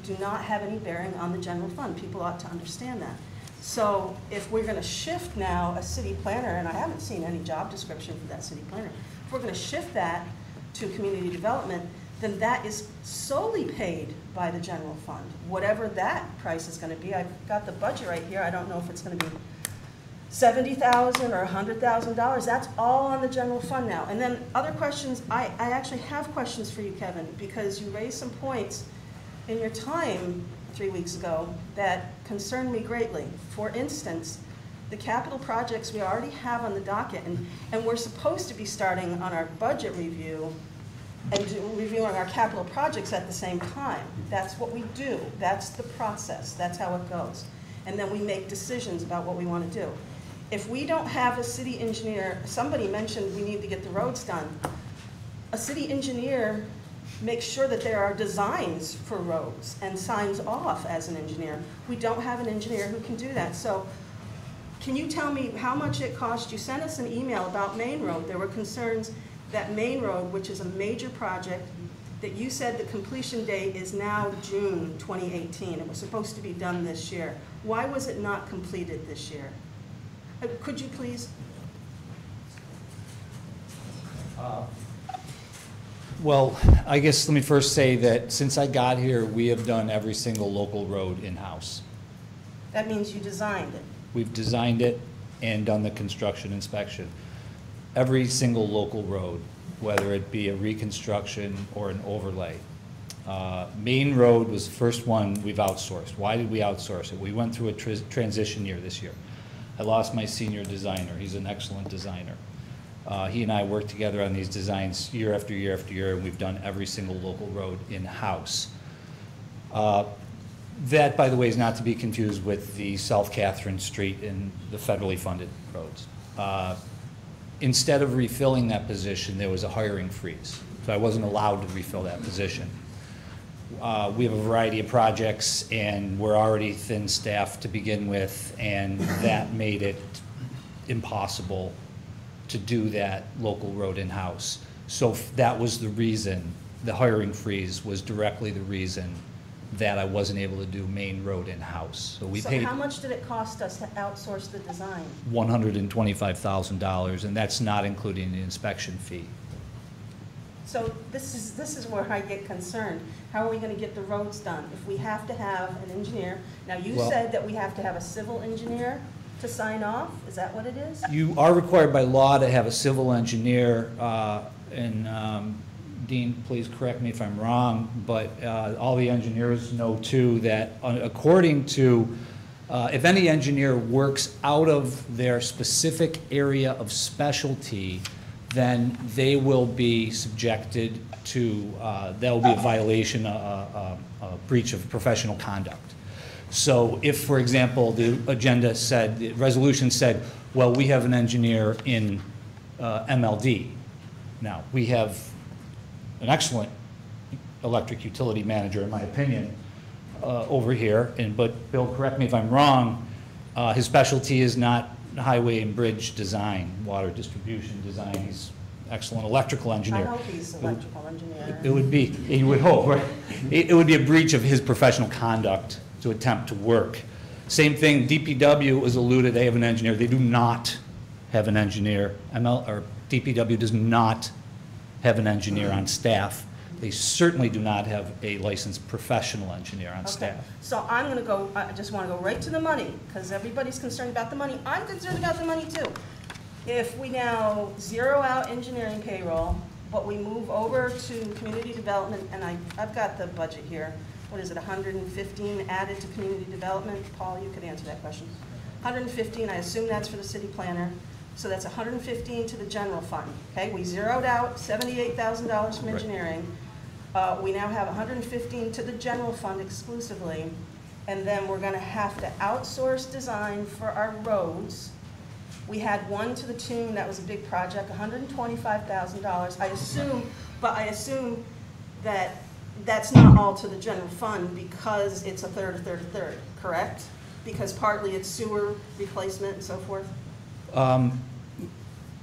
do not have any bearing on the general fund. People ought to understand that. So if we're going to shift now a city planner, and I haven't seen any job description for that city planner, if we're going to shift that to community development, then that is solely paid by the general fund, whatever that price is going to be. I've got the budget right here. I don't know if it's going to be $70,000 or $100,000. That's all on the general fund now. And then other questions, I actually have questions for you, Kevin, because you raised some points in your time 3 weeks ago that concerned me greatly. For instance, the capital projects we already have on the docket, and we're supposed to be starting on our budget review and reviewing our capital projects at the same time. That's what we do. That's the process. That's how it goes. And then we make decisions about what we want to do. If we don't have a city engineer, somebody mentioned we need to get the roads done. A city engineer makes sure that there are designs for roads and signs off as an engineer. We don't have an engineer who can do that. So can you tell me how much it cost? You sent us an email about Main Road. There were concerns that Main Road, which is a major project, that you said the completion date is now June 2018. It was supposed to be done this year. Why was it not completed this year? Could you please?
Well, I guess let me first say that since I got here, we have done every single local road in-house.
That means you designed it.
We've designed it and done the construction inspection. Every single local road, whether it be a reconstruction or an overlay. Main Road was the first one we've outsourced. Why did we outsource it? We went through a transition year this year. I lost my senior designer. He's an excellent designer. He and I worked together on these designs year after year after year, and we've done every single local road in-house. That, by the way, is not to be confused with the South Catherine Street and the federally funded roads. Instead of refilling that position, there was a hiring freeze. So I wasn't allowed to refill that position. We have a variety of projects, and we're already thin-staffed to begin with, and that made it impossible to do that local road in-house. So that was the reason, the hiring freeze was directly the reason that I wasn't able to do Main Road in-house. So we paid
how much did it cost us to outsource the design?
$125,000, and that's not including the inspection fee.
So this is where I get concerned. How are we going to get the roads done? If we have to have an engineer, now you said that we have to have a civil engineer to sign off, is that what it is?
You are required by law to have a civil engineer, and Dean, please correct me if I'm wrong, but all the engineers know too that according to, if any engineer works out of their specific area of specialty, then they will be subjected to, that will be a violation, a breach of professional conduct. So if, for example, the agenda said, the resolution said, well, we have an engineer in MLD. Now, we have an excellent electric utility manager, in my opinion, over here, but Bill, correct me if I'm wrong, his specialty is not highway and bridge design, water distribution design. He's excellent electrical engineer.
I hope he's an electrical engineer.
It would be, you would hope, right? It would be a breach of his professional conduct to attempt to work. Same thing, DPW was alluded, they have an engineer. They do not have an engineer. DPW does not have an engineer on staff. They certainly do not have a licensed professional engineer on staff.
So I'm going to go, I just want to go right to the money, because everybody's concerned about the money. I'm concerned about the money too. If we now zero out engineering payroll, but we move over to community development, and I've got the budget here. What is it, 115 added to community development? Paul, you could answer that question. 115, I assume that's for the city planner. So that's 115 to the general fund, okay? We zeroed out $78,000 from engineering. We now have 115 to the general fund exclusively, and then we're gonna have to outsource design for our roads. We had one to the tune, that was a big project, $125,000. I assume that that's not all to the general fund because it's a third, correct? Because partly it's sewer replacement and so forth?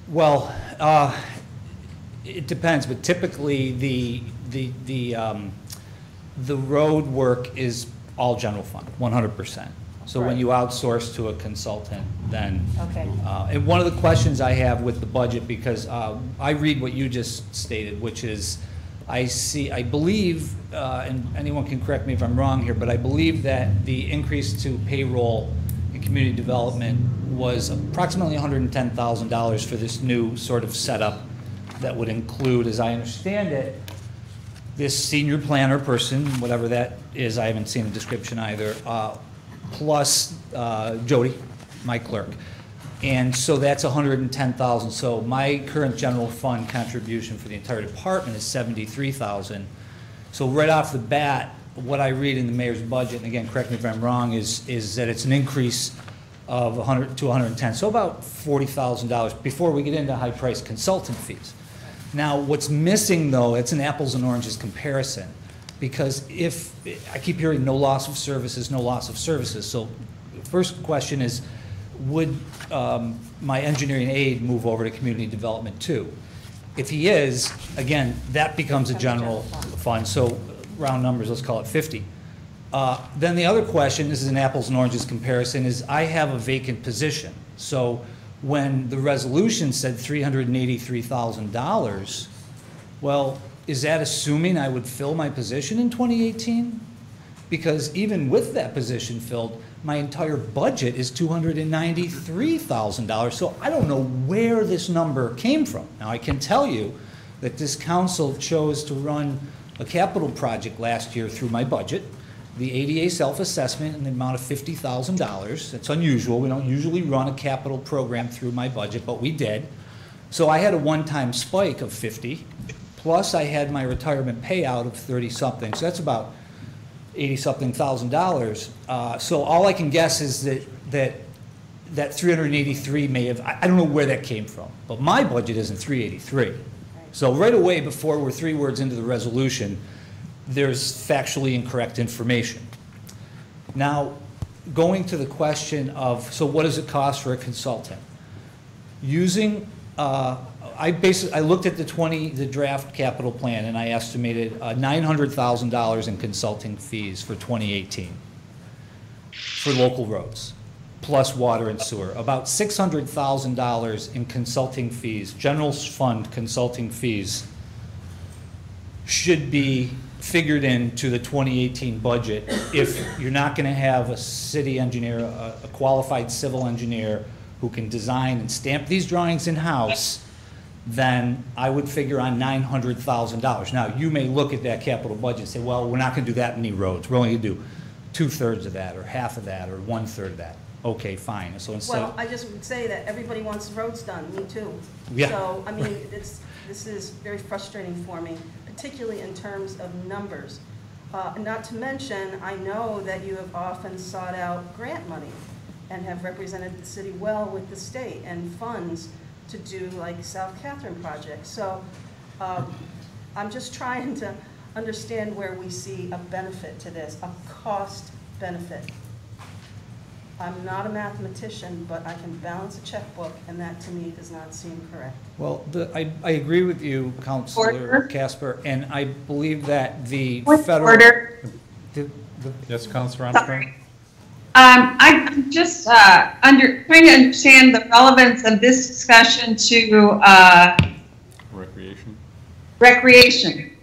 Well, it depends, but typically the road work is all general fund, 100%. So when you outsource to a consultant, then, and one of the questions I have with the budget, because I read what you just stated, which is, I believe, and anyone can correct me if I'm wrong here, but I believe that the increase to payroll in community development was approximately $110,000 for this new sort of setup that would include, as I understand it, this senior planner person, whatever that is, I haven't seen a description either, plus Jody, my clerk. And so that's $110,000. So my current general fund contribution for the entire department is $73,000. So right off the bat, what I read in the mayor's budget, and again, correct me if I'm wrong, is that it's an increase of 100 to 110, so about $40,000 before we get into high-priced consultant fees. Now, what's missing, though, it's an apples and oranges comparison, because if I keep hearing no loss of services, no loss of services. So the first question is, would my engineering aide move over to community development too? If he is, again, that becomes a general fund, so round numbers, let's call it 50. Then the other question, this is an apples and oranges comparison, is I have a vacant position. So when the resolution said $383,000, well, is that assuming I would fill my position in 2018? Because even with that position filled, my entire budget is $293,000. So I don't know where this number came from. Now, I can tell you that this council chose to run a capital project last year through my budget, the ADA self-assessment in the amount of $50,000. It's unusual. We don't usually run a capital program through my budget, but we did. So I had a one-time spike of 50, plus I had my retirement payout of 30-something. So that's about $80-something thousand. So all I can guess is that 383 may have, I don't know where that came from, but my budget isn't 383. So right away, before we're 3 words into the resolution, there's factually incorrect information. Now, going to the question of, so what does it cost for a consultant? Using, I looked at the draft capital plan, and I estimated $900,000 in consulting fees for 2018 for local roads, plus water and sewer. About $600,000 in consulting fees, general fund consulting fees, should be figured into the 2018 budget if you're not going to have a city engineer, a qualified civil engineer who can design and stamp these drawings in-house, then I would figure on $900,000. Now, you may look at that capital budget and say, well, we're not going to do that many roads. We're only going to do 2/3 of that, or half of that, or 1/3 of that. Okay, fine. So instead,
well, I just would say that everybody wants roads done, me too.
Yeah.
So, I mean, this is very frustrating for me, particularly in terms of numbers. Not to mention, I know that you have often sought out grant money and have represented the city well with the state and funds to do like South Catherine projects. So I'm just trying to understand where we see a benefit to this, a cost benefit. I'm not a mathematician, but I can balance a checkbook, and that to me does not seem correct.
Well, I agree with you, Councilor
Order.
Casper, and I believe that the
Point of
federal.
order.
Yes, Councilor Armstrong?
I'm just trying to understand the relevance of this discussion to
Recreation.
recreation.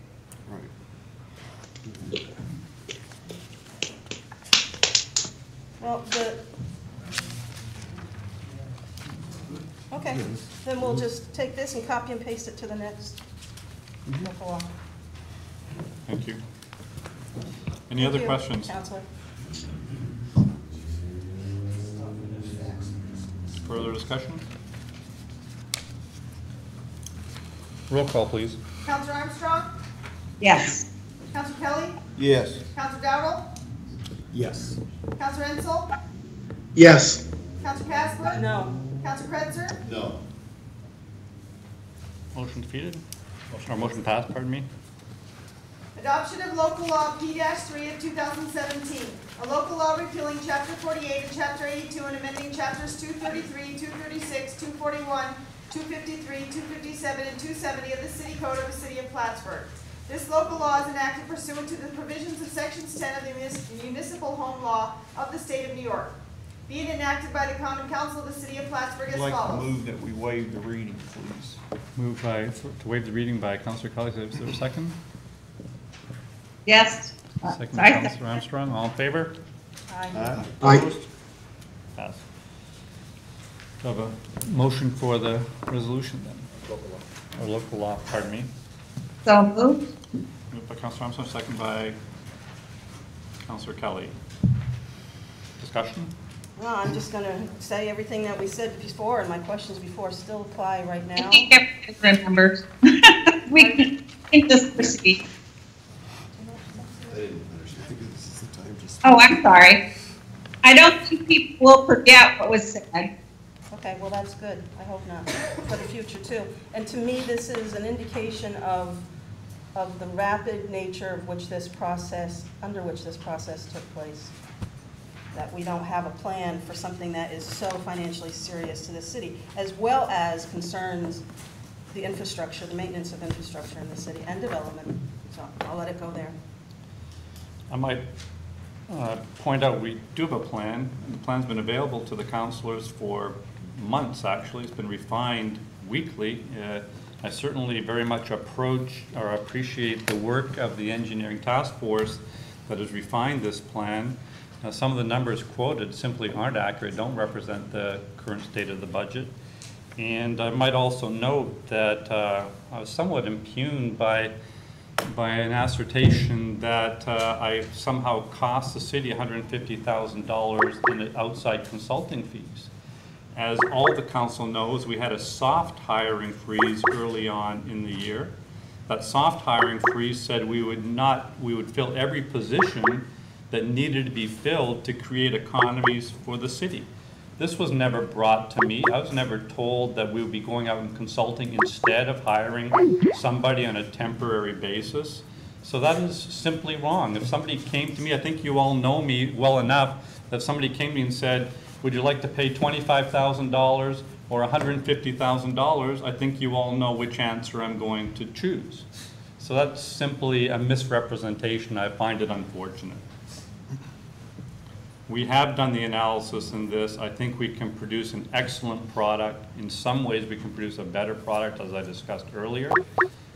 Well, okay, then we'll just take this and copy and paste it to the next local law.
Thank you. Any other questions?
Counselor.
Further discussion? Roll call, please.
Counselor Armstrong?
Yes.
Counselor Kelly?
Yes.
Counselor Dowdle?
Yes.
Counselor Ensel?
Yes.
Counselor Casper?
No.
Counselor Kretzer?
No.
Motion defeated? Or motion passed, pardon me?
Adoption of local law P-3 of 2017. A local law repealing chapter 48 and chapter 82 and amending chapters 233, 236, 241, 253, 257, and 270 of the City Code of the City of Plattsburgh. This local law is enacted pursuant to the provisions of sections 10 of the Municipal Home Law of the State of New York. Being enacted by the Common Council of the City of Plattsburgh as
I'd like to
follows.
move that we waive the reading, please.
Moved by, to waive the reading by Councilor Kelly. Is there a second?
Yes.
Second by Councilor Armstrong. All in favor?
Aye.
Opposed? Pass. Do I have a motion for the resolution then? Local law. Or local law, pardon me.
So moved.
Moved by Councilor Armstrong, second by Councilor Kelly. Discussion?
No, I'm just going to say everything that we said before, and my questions before still apply right now.
I think everyone remembers. We can just proceed. Oh, I'm sorry. I don't think people will forget what was said.
Okay, well, that's good. I hope not, for the future too. And to me, this is an indication of the rapid nature of which this process, under which this process took place. That we don't have a plan for something that is so financially serious to the city, as well as concerns the infrastructure, the maintenance of infrastructure in the city and development. So I'll let it go there.
I might point out we do have a plan, and the plan's been available to the councilors for months, actually. It's been refined weekly. I certainly very much appreciate the work of the engineering task force that has refined this plan. Some of the numbers quoted simply aren't accurate, don't represent the current state of the budget. And I might also note that I was somewhat impugned by an assertion that I somehow cost the city $150,000 in outside consulting fees. As all the council knows, we had a soft hiring freeze early on in the year. That soft hiring freeze said we would fill every position that needed to be filled to create economies for the city. This was never brought to me. I was never told that we would be going out and consulting instead of hiring somebody on a temporary basis. So that is simply wrong. If somebody came to me, I think you all know me well enough, that if somebody came to me and said, would you like to pay $25,000 or $150,000, I think you all know which answer I'm going to choose. So that's simply a misrepresentation. I find it unfortunate. We have done the analysis in this. I think we can produce an excellent product. In some ways, we can produce a better product, as I discussed earlier.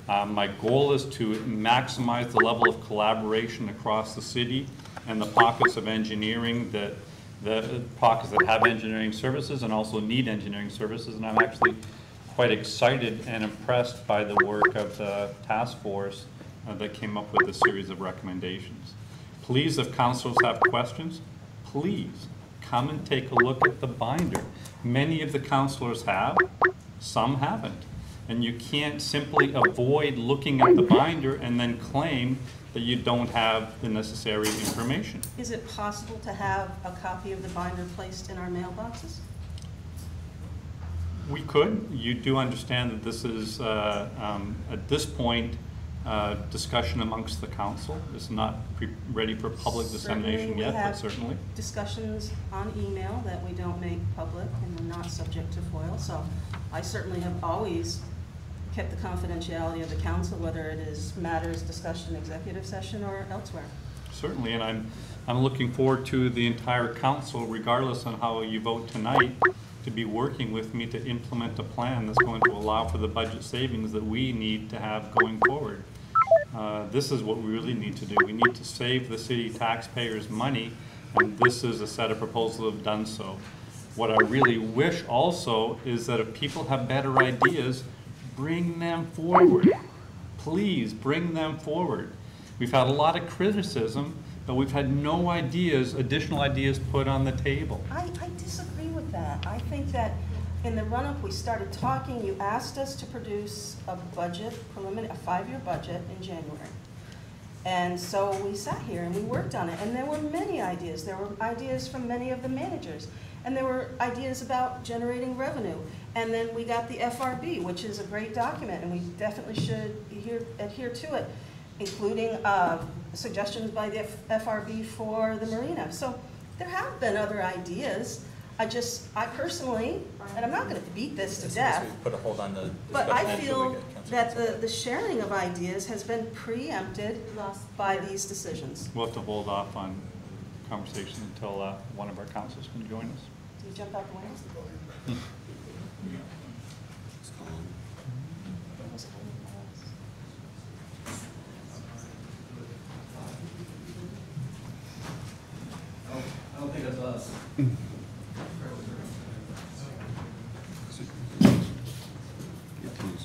My goal is to maximize the level of collaboration across the city and the pockets of engineering, the pockets that have engineering services and also need engineering services. And I'm actually quite excited and impressed by the work of the task force that came up with a series of recommendations. Please, if councilors have questions, please come and take a look at the binder. Many of the councilors have, some haven't. And you can't simply avoid looking at the binder and then claim that you don't have the necessary information.
Is it possible to have a copy of the binder placed in our mailboxes?
We could. You do understand that this is, at this point, discussion amongst the council. It's not ready for public dissemination yet, but certainly.
Discussions on email that we don't make public and we're not subject to FOIL. So I certainly have always kept the confidentiality of the council, whether it is matters discussed in executive session or elsewhere.
Certainly, and I'm looking forward to the entire council, regardless on how you vote tonight, to be working with me to implement a plan that's going to allow for the budget savings that we need to have going forward. This is what we really need to do. We need to save the city taxpayers money, and this is a set of proposals that have done so. What I really wish also is that if people have better ideas, bring them forward. Please bring them forward. We've had a lot of criticism, but we've had no ideas, additional ideas put on the table.
I disagree with that. I think that in the run-up, we started talking, you asked us to produce a budget, a 5-year budget in January. And so we sat here and we worked on it, and there were many ideas. There were ideas from many of the managers, and there were ideas about generating revenue. And then we got the FRB, which is a great document, and we definitely should adhere to it, including suggestions by the FRB for the marina. So there have been other ideas. I personally, and I'm not going to beat this to death,
put a hold on the
but I feel that the sharing of ideas has been preempted by these decisions.
We'll have to hold off on conversation until one of our councils can join us.
Do you jump out the window?
I don't think that's us.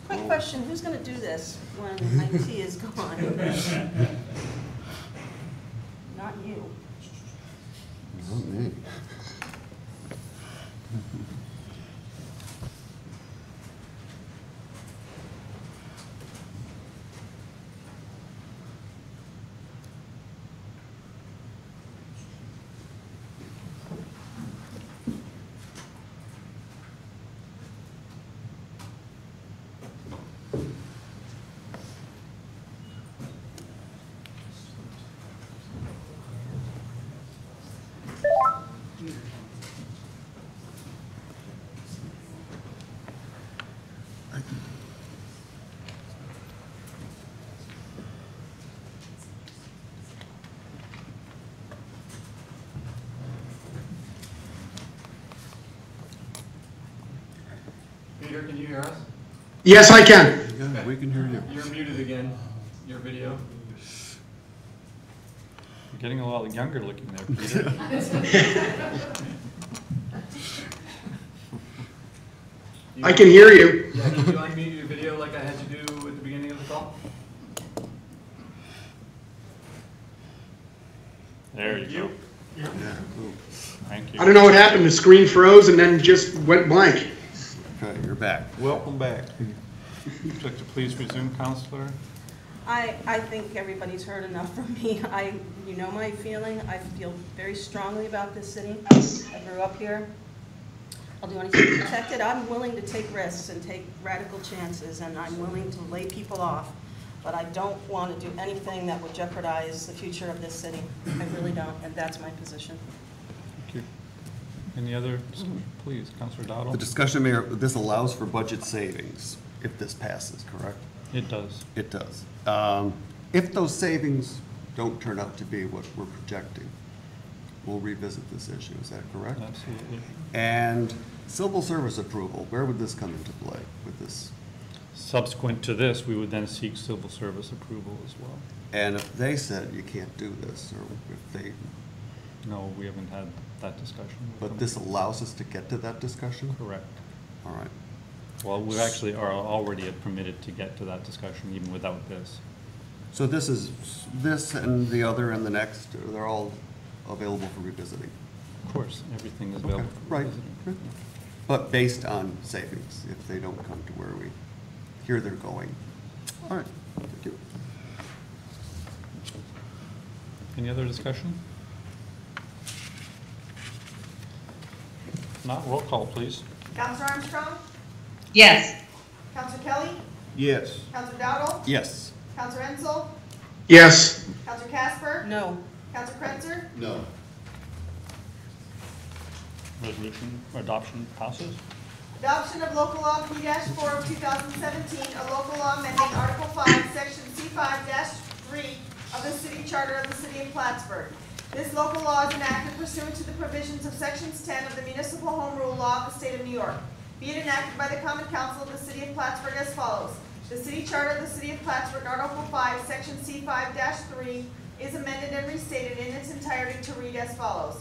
Quick question, who's going to do this when IT is gone? Not you.
Not me.
Peter, can you hear us?
Yes, I can.
Yeah, we can hear you.
You're muted again, your video.
You're getting a lot younger looking there, Peter.
I can hear you.
Yeah, can you unmute your video like I had you do at the beginning of the call?
There you go.
Yeah.
Thank you.
I don't know what happened. The screen froze and then just went blank.
Okay, you're back.
Welcome back.
Would you like to please resume, Counselor?
I think everybody's heard enough from me. You know my feeling. I feel very strongly about this city. I grew up here. I'll do anything to protect it. I'm willing to take risks and take radical chances, and I'm willing to lay people off. But I don't want to do anything that would jeopardize the future of this city. I really don't, and that's my position.
Thank you. Any other, please, Counselor Dowdle?
The discussion, Mayor, this allows for budget savings if this passes, correct?
It does.
It does. If those savings don't turn out to be what we're projecting, we'll revisit this issue. Is that correct?
Absolutely.
And civil service approval, where would this come into play with this?
Subsequent to this, we would then seek civil service approval as well.
And if they said you can't do this, or if they...
No, we haven't had that discussion.
But this allows us to get to that discussion?
Correct.
All right.
Well, we actually are already permitted to get to that discussion even without this.
So this and the other and the next, they're all available for revisiting?
Of course, everything is available for
right.
revisiting.
But based on savings, if they don't come to where we hear they're going. All right, thank you.
Any other discussion? Not roll call, please.
Counselor Armstrong?
Yes.
Counselor Kelly?
Yes.
Counselor Dowdle?
Yes.
Counselor Ensel?
Yes.
Counselor Casper?
No.
Counselor Kretzer?
No.
Resolution or adoption passes.
Adoption of local law P-4 of 2017, a local law amending Article 5, Section C5-3 of the City Charter of the City of Plattsburgh. This local law is enacted pursuant to the provisions of Sections 10 of the Municipal Home Rule Law of the State of New York. Be it enacted by the Common Council of the City of Plattsburgh as follows. The City Charter of the City of Plattsburgh, Article 5, Section C5-3 is amended and restated in its entirety to read as follows.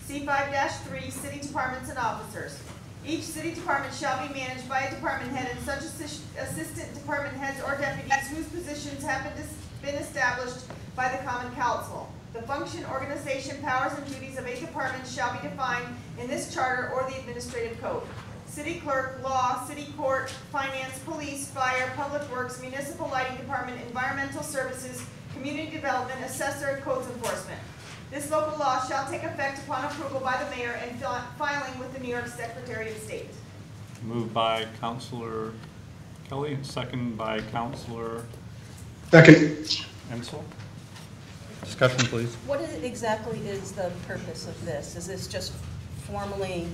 C5-3, City Departments and Officers. Each city department shall be managed by a department head and such assistant department heads or deputies whose positions have been established by the Common Council. The function, organization, powers, and duties of a department shall be defined in this charter or the administrative code. City clerk, law, city court, finance, police, fire, public works, municipal lighting department, environmental services, community development, assessor, codes enforcement. This local law shall take effect upon approval by the mayor and filing with the New York Secretary of State.
Moved by Councilor Kelly and second by Councilor
Second.
Ensel. Discussion, please.
What exactly is the purpose of this? Is this just formally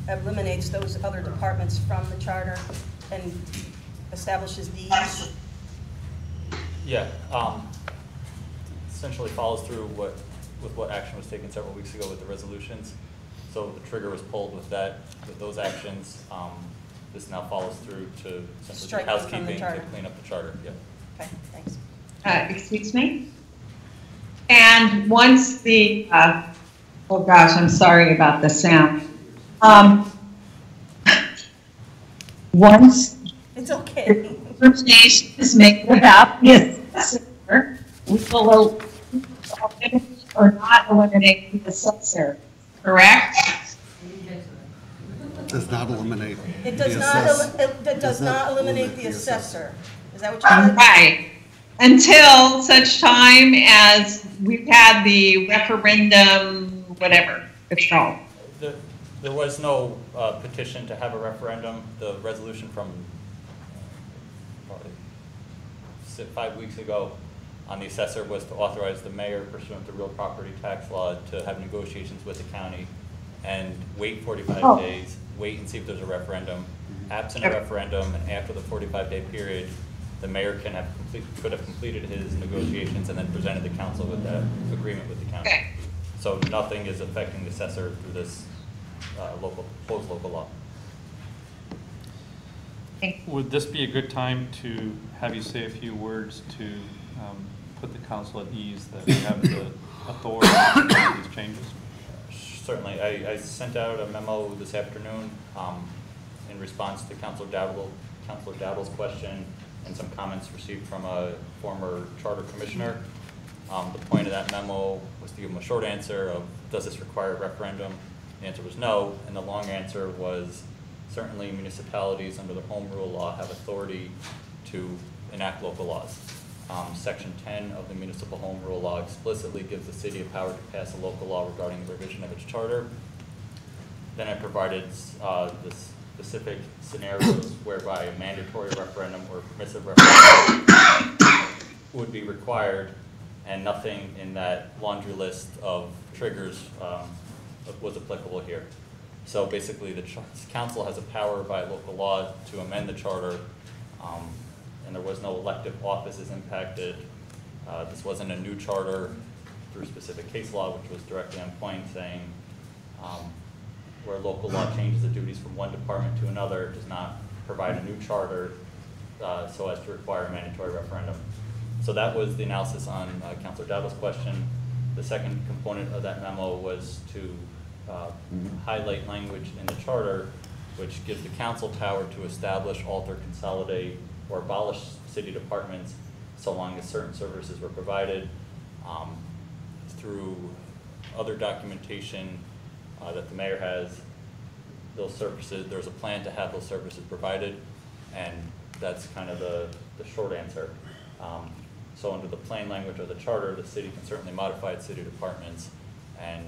eliminates those other departments from the charter and establishes these?
Yeah, essentially follows through with what action was taken several weeks ago with the resolutions. So the trigger was pulled with those actions. This now follows through to essentially do housekeeping to clean up the charter. Yeah.
Okay, thanks.
Excuse me? And once the, oh gosh, I'm sorry about the sound. Once
it's okay.
Determination is made about the assessor, we will eliminate or not eliminate the assessor, correct?
Does not eliminate.
It does not eliminate the assessor. Is that what you're saying?
Right. Until such time as we've had the referendum, whatever it's called.
There was no petition to have a referendum. The resolution from probably 5 weeks ago on the assessor was to authorize the mayor pursuant to real property tax law to have negotiations with the county and wait 45 days, wait and see if there's a referendum. Absent a referendum and after the 45-day period, the mayor could have completed his negotiations and then presented the council with that agreement with the county.
Okay.
So nothing is affecting the assessor through this proposed local law.
Would this be a good time to have you say a few words to put the council at ease that we have the authority to make these changes?
Certainly. I sent out a memo this afternoon in response to Councilor Dowdle's question and some comments received from a former charter commissioner. The point of that memo was to give him a short answer of, does this require a referendum? The answer was no, and the long answer was, certainly municipalities under the home rule law have authority to enact local laws. Section 10 of the municipal home rule law explicitly gives the city a power to pass a local law regarding the revision of its charter. Then I provided the specific scenarios whereby a mandatory referendum or permissive referendum would be required, and nothing in that laundry list of triggers was applicable here. So basically the council has a power by local law to amend the charter, and there was no elective offices impacted. This wasn't a new charter through specific case law, which was directly on point, saying where local law changes the duties from one department to another does not provide a new charter so as to require a mandatory referendum. So that was the analysis on Councilor Dowdle's question. The second component of that memo was to highlight language in the charter which gives the council power to establish, alter, consolidate, or abolish city departments so long as certain services were provided through other documentation that the mayor has. Those services, there's a plan to have those services provided, and that's kind of the short answer. So under the plain language of the charter, the city can certainly modify its city departments and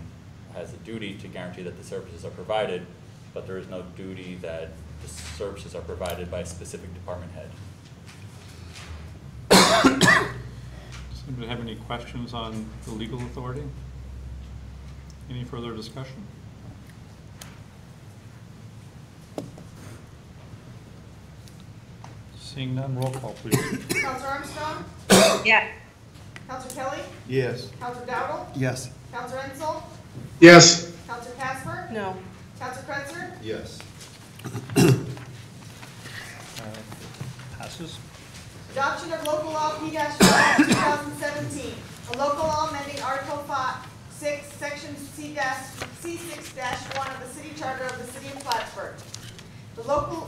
has a duty to guarantee that the services are provided, but there is no duty that the services are provided by a specific department head.
Anybody have any questions on the legal authority? Any further discussion? Seeing none, roll call, please.
Counselor Armstrong?
Yes.
Counselor Kelly?
Yes.
Counselor Dowdle?
Yes.
Counselor Ensel?
Yes.
Counselor Casper?
No.
Counselor Kretzer?
Yes.
Passes.
Adoption of local law P-5 2017, a local law amending Article 6, Section C6-1 of the City Charter of the City of Plattsburgh.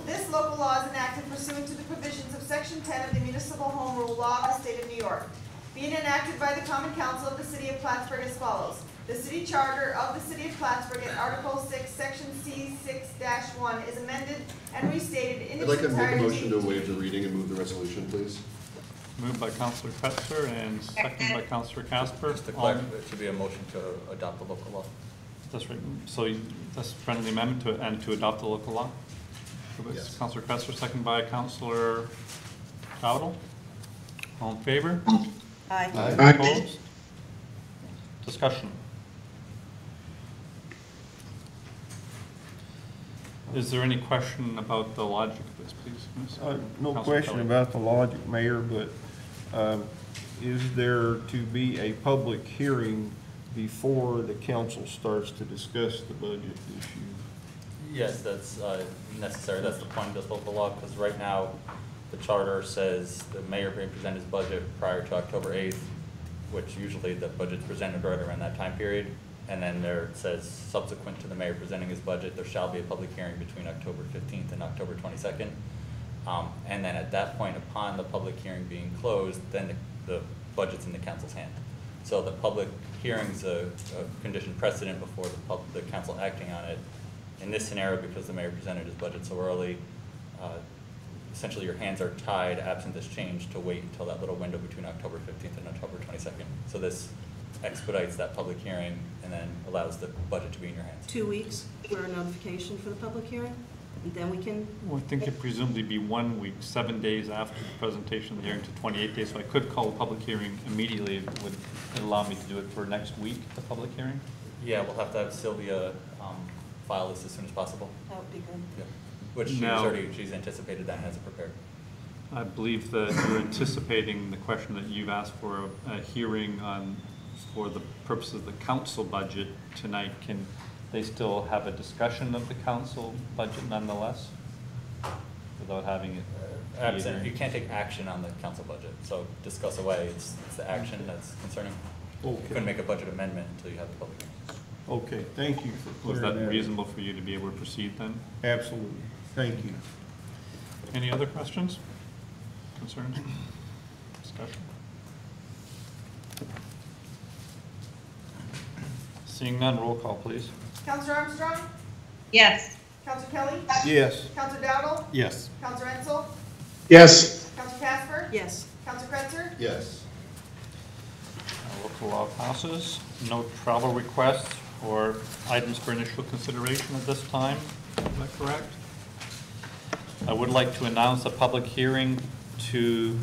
This local law is enacted pursuant to the provisions of Section 10 of the Municipal Home Rule Law of the State of New York, being enacted by the Common Council of the City of Plattsburgh as follows. The City Charter of the City of Plattsburgh at Article 6, Section C6-1 is amended and restated in
I'd
its
like to make a
entirety.
motion to waive the reading and move the resolution, please.
Moved by Counselor Kretzer and second by Counselor Casper.
Just to clarify, it should be a motion to adopt the local law.
That's right. So that's a friendly amendment to adopt the local law?
Yes.
Counselor Kretzer, second by Counselor Dowdle. All in favor?
Aye.
Aye.
Opposed? Discussion. Is there any question about the logic of this, please? Ms.
No
Counselor
question
Kelly?
about the logic, Mayor, but is there to be a public hearing before the council starts to discuss the budget issue?
Yes, that's necessary. That's the point of this local law, because right now, the charter says the mayor may present his budget prior to October 8th, which usually the budget's presented right around that time period. And then there it says, subsequent to the mayor presenting his budget, there shall be a public hearing between October 15th and October 22nd. And then at that point, upon the public hearing being closed, then the budget's in the council's hand. So the public hearing's a condition precedent before the council acting on it. In this scenario, because the mayor presented his budget so early, essentially your hands are tied, absent this change, to wait until that little window between October 15th and October 22nd. So this expedites that public hearing and then allows the budget to be in your hands.
2 weeks for a notification for the public hearing, and then we can.
Well, I think it'd presumably be 1 week, 7 days after the presentation of the hearing to 28 days. So I could call a public hearing immediately. Would it allow me to do it for next week, the public hearing?
Yeah, we'll have to have Sylvia file this as soon as possible.
That would be good.
Yeah. Which she's anticipated that and has it prepared.
I believe that you're anticipating the question that you've asked for a hearing on, for the purposes of the council budget tonight. Can they still have a discussion of the council budget nonetheless, without having it?
Absent, you can't take action on the council budget, so discuss away. It's the action that's concerning.
Okay.
You couldn't make a budget amendment until you have the public hearing.
Okay, thank you for
Was
clearing
that
that.
reasonable for you to be able to proceed then?
Absolutely. Thank you.
Any other questions, concerns, discussion? Seeing none, roll call, please.
Counselor Armstrong?
Yes.
Counselor Kelly?
Yes.
Counselor Dowdle?
Yes.
Counselor Ensel?
Yes.
Counselor Casper?
Yes.
Counselor Kretzer?
Yes.
Local law passes. No travel requests or items for initial consideration at this time. Is that correct? I would like to announce a public hearing to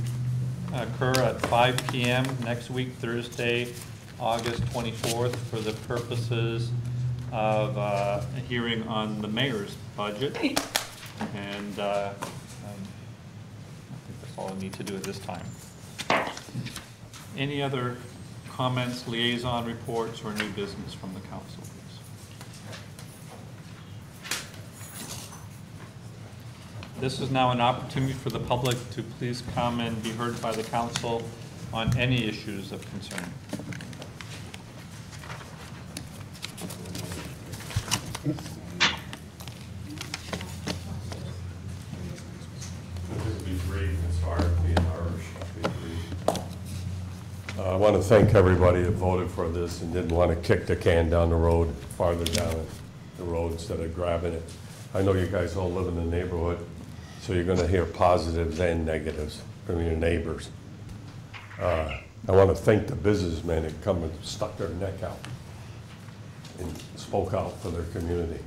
occur at 5 p.m. next week, Thursday, August 24th, for the purposes of a hearing on the mayor's budget. And I think that's all I need to do at this time. Any other comments, liaison reports, or new business from the council, please? This is now an opportunity for the public to please come and be heard by the council on any issues of concern.
I want to thank everybody that voted for this and didn't want to kick the can down the road, farther down the road instead of grabbing it. I know you guys all live in the neighborhood, so you're going to hear positives and negatives from your neighbors. I want to thank the businessmen that come and stuck their neck out and spoke out for their community.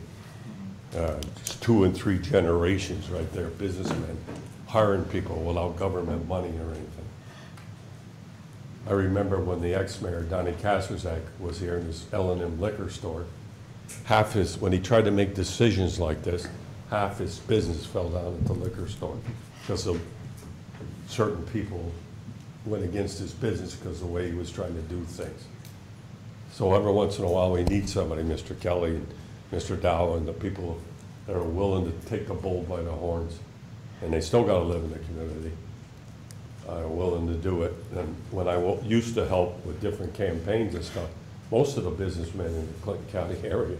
It's 2 and 3 generations right there, businessmen hiring people without government money or anything. I remember when the ex-mayor, Donnie Kasperzak, was here in his L&M liquor store, when he tried to make decisions like this, half his business fell down at the liquor store because of certain people went against his business because of the way he was trying to do things. So every once in a while, we need somebody, Mr. Kelly and Mr. Dow, and the people that are willing to take the bull by the horns, and they still got to live in the community, are willing to do it. And when I used to help with different campaigns and stuff, most of the businessmen in the Clinton County area,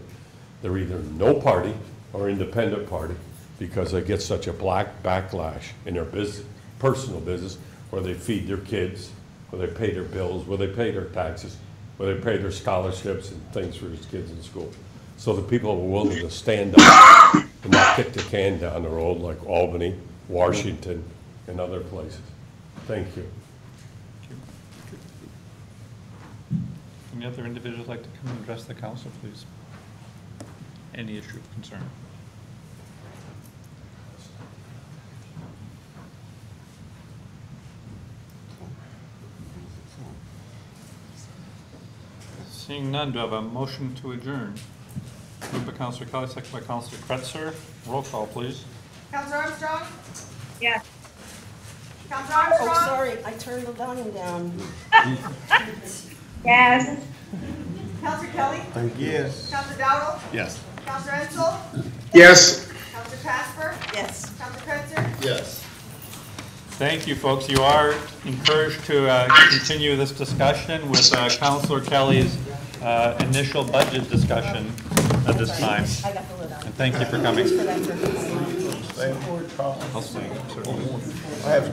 they're either no party or independent party because they get such a black backlash in their business, personal business, where they feed their kids, where they pay their bills, where they pay their taxes, where they pay their scholarships and things for his kids in school. So the people are willing to stand up and not kick the can down the road like Albany, Washington, and other places. Thank you.
Any other individuals like to come and address the council, please? Any issue of concern? Seeing none, do I have a motion to adjourn? Moved by Councilor Kelly, second by Councilor Kretzer. Roll call, please.
Councilor Armstrong?
Yes.
Councilor Armstrong?
Oh, sorry, I turned the volume down.
Yes.
Councilor Kelly?
Yes.
Councilor Dowdle?
Yes.
Councilor Ensel?
Yes.
Councilor Casper?
Yes.
Councilor Kretzer?
Yes.
Thank you, folks. You are encouraged to continue this discussion with Councilor Kelly's initial budget discussion at this time.
I got the lid on.
And thank you for coming.
I'll
stay, certainly.
I have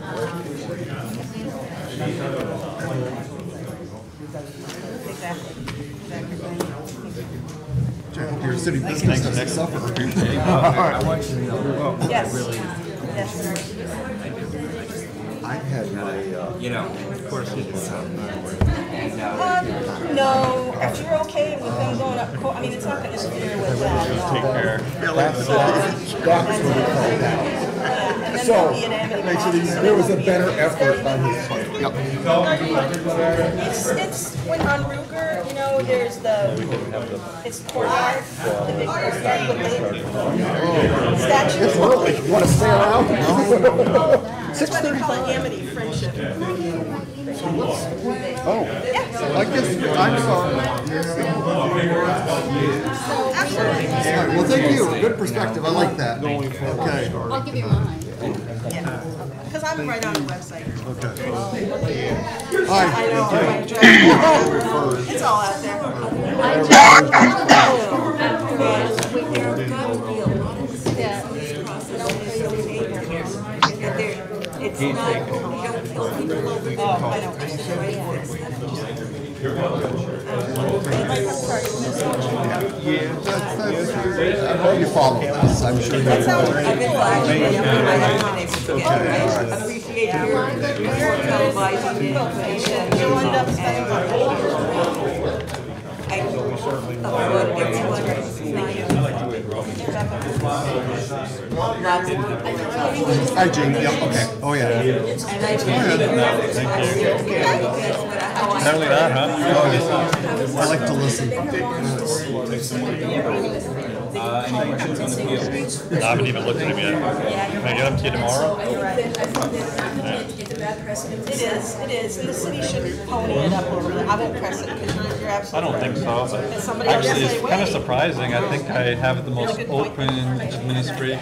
Your city business doesn't suffer.
I want you to know.
Yes. Yes.
I had my,
of course you do.
No, if you're okay with them going up, I mean, it's not going to interfere with that.
Take care.
So, makes it easy. There was a better effort on his part. Yep.
It's when on Ruger, you know, there's it's courtyard, the big courtyard with the statue.
It's early. You want to stay around?
That's why they call it Amity Friendship.
Oh, I guess, I'm sorry.
Absolutely.
All right, well, thank you. Good perspective. I like that. Okay.
I'll give you mine.
Because I'm right on the website.
Okay.
I know. It's all out there. It's not, you don't kill people over there. Oh, I know.
I know you follow this. I'm sure you
That's how I've been flagging. I appreciate your televising the information. You'll end up spending
Hi, Gene. Yep, okay. Oh, yeah.
Apparently not, huh?
I like to listen.
I haven't even looked at him yet. Can I get them to you tomorrow?
It is, and the city shouldn't pony it up over there. I won't press it because you're
I
absolutely.
don't think so, but
Somebody else
actually
say,
it's kind of
wait.
surprising. I think I have the most open administration.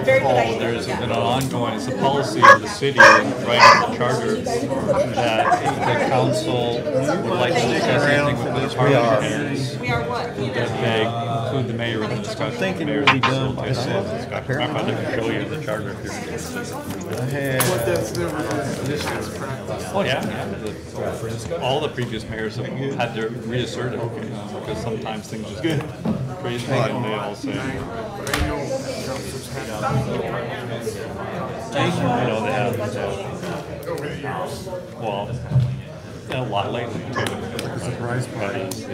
Very good idea.
There's been an ongoing, it's a policy of the city and right in the charter that the council would like to discuss anything with the department heads.
We are what?
That they include the mayor in the discussion. The mayor will facilitate all the discussion. I can show you the charter if you're interested. Oh, yeah. All the previous mayors have had to reassert it because sometimes things just get crazy and they all say. I know they have, well, a lot lately too. Surprise parties.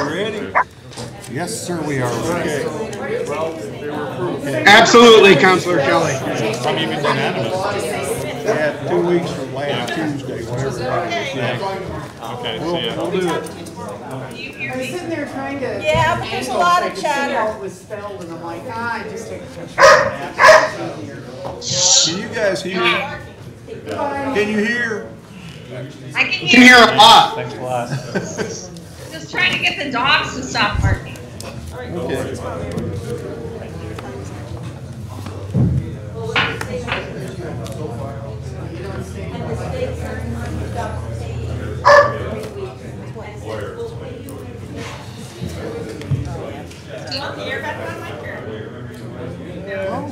Ready?
Yes, sir, we are.
Absolutely, Councilor Kelly.
Some even unanimous.
Yeah, 2 weeks from last Tuesday, whatever that is.
Okay,
We'll
see ya.
do it.
I was sitting there trying to.
Yeah, but there's a lot of
See
chatter.
how it was spelled, and I'm like, I just take a picture.
Can you guys hear? Can you hear?
I can
You can hear a lot.
Thanks a lot.
Just trying to get the dogs to stop barking.
Oh,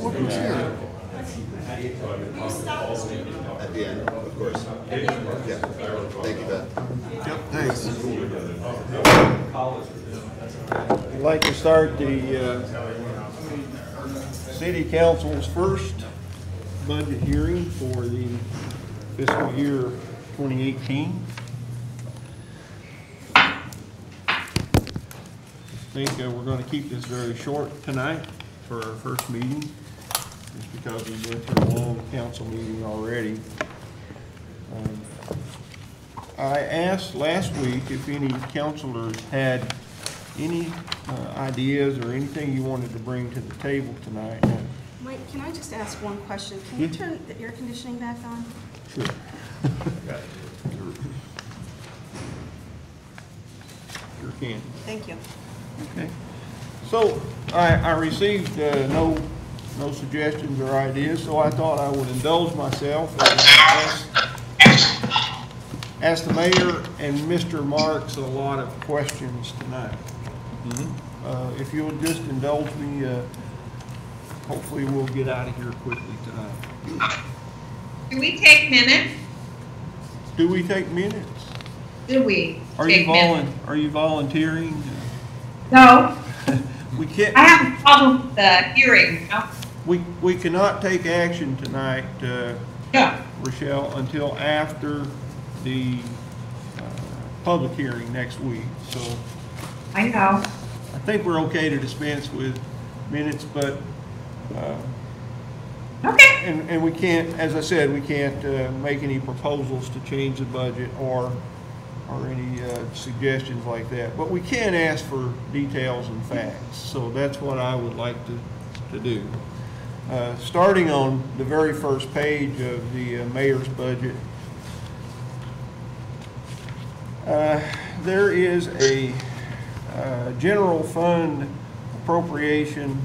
look who's here. At the end, of course. Yeah. Thank you, Beth.
Yep, thanks. I'd like to start the City Council's first budget hearing for the fiscal year 2018. I think we're going to keep this very short tonight for our first meeting, just because we went through a long council meeting already. I asked last week if any councilors had any ideas or anything you wanted to bring to the table tonight.
Mike, can I just ask one question? Can you turn the air conditioning back on?
Sure. Sure can.
Thank you.
Okay. So I received no suggestions or ideas, so I thought I would indulge myself and ask the mayor and Mr. Marks a lot of questions tonight. If you'll just indulge me, hopefully we'll get out of here quickly tonight.
Do we take minutes?
Do we take minutes?
Do we
Are
take minutes?
Are you volunteering?
No.
We can't.
I have a problem with the hearing. No?
We cannot take action tonight,
Yeah.
Rochelle, until after the public hearing next week. So
I know.
I think we're okay to dispense with minutes, but
okay.
And we can't, as I said, we can't make any proposals to change the budget or any suggestions like that. But we can ask for details and facts. So that's what I would like to do. Starting on the very first page of the mayor's budget, there is a general fund appropriation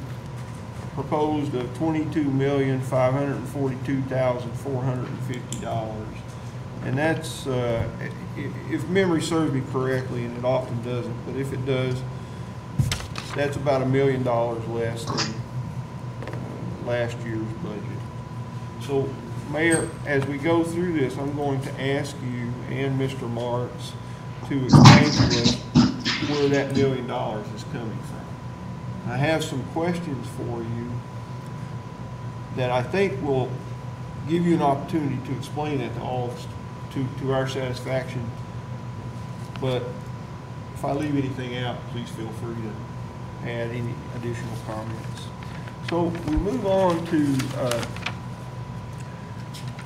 proposed of $22,542,450. And that's, if memory serves me correctly, and it often doesn't, but if it does, that's about $1 million less than last year's budget. So, Mayor, as we go through this, I'm going to ask you and Mr. Marks to explain to us where that $1 million is coming from. I have some questions for you that I think will give you an opportunity to explain that to all of us, to our satisfaction. But if I leave anything out, please feel free to add any additional comments. So we move on to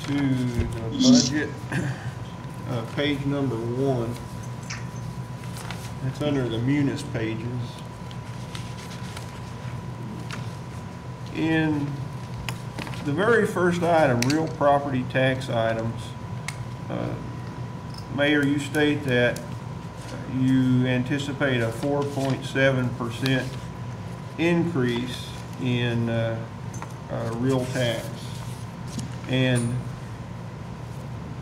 the budget, page number 1. It's under the munis pages. In the very first item, real property tax items, Mayor, you state that you anticipate a 4.7% increase in real tax. And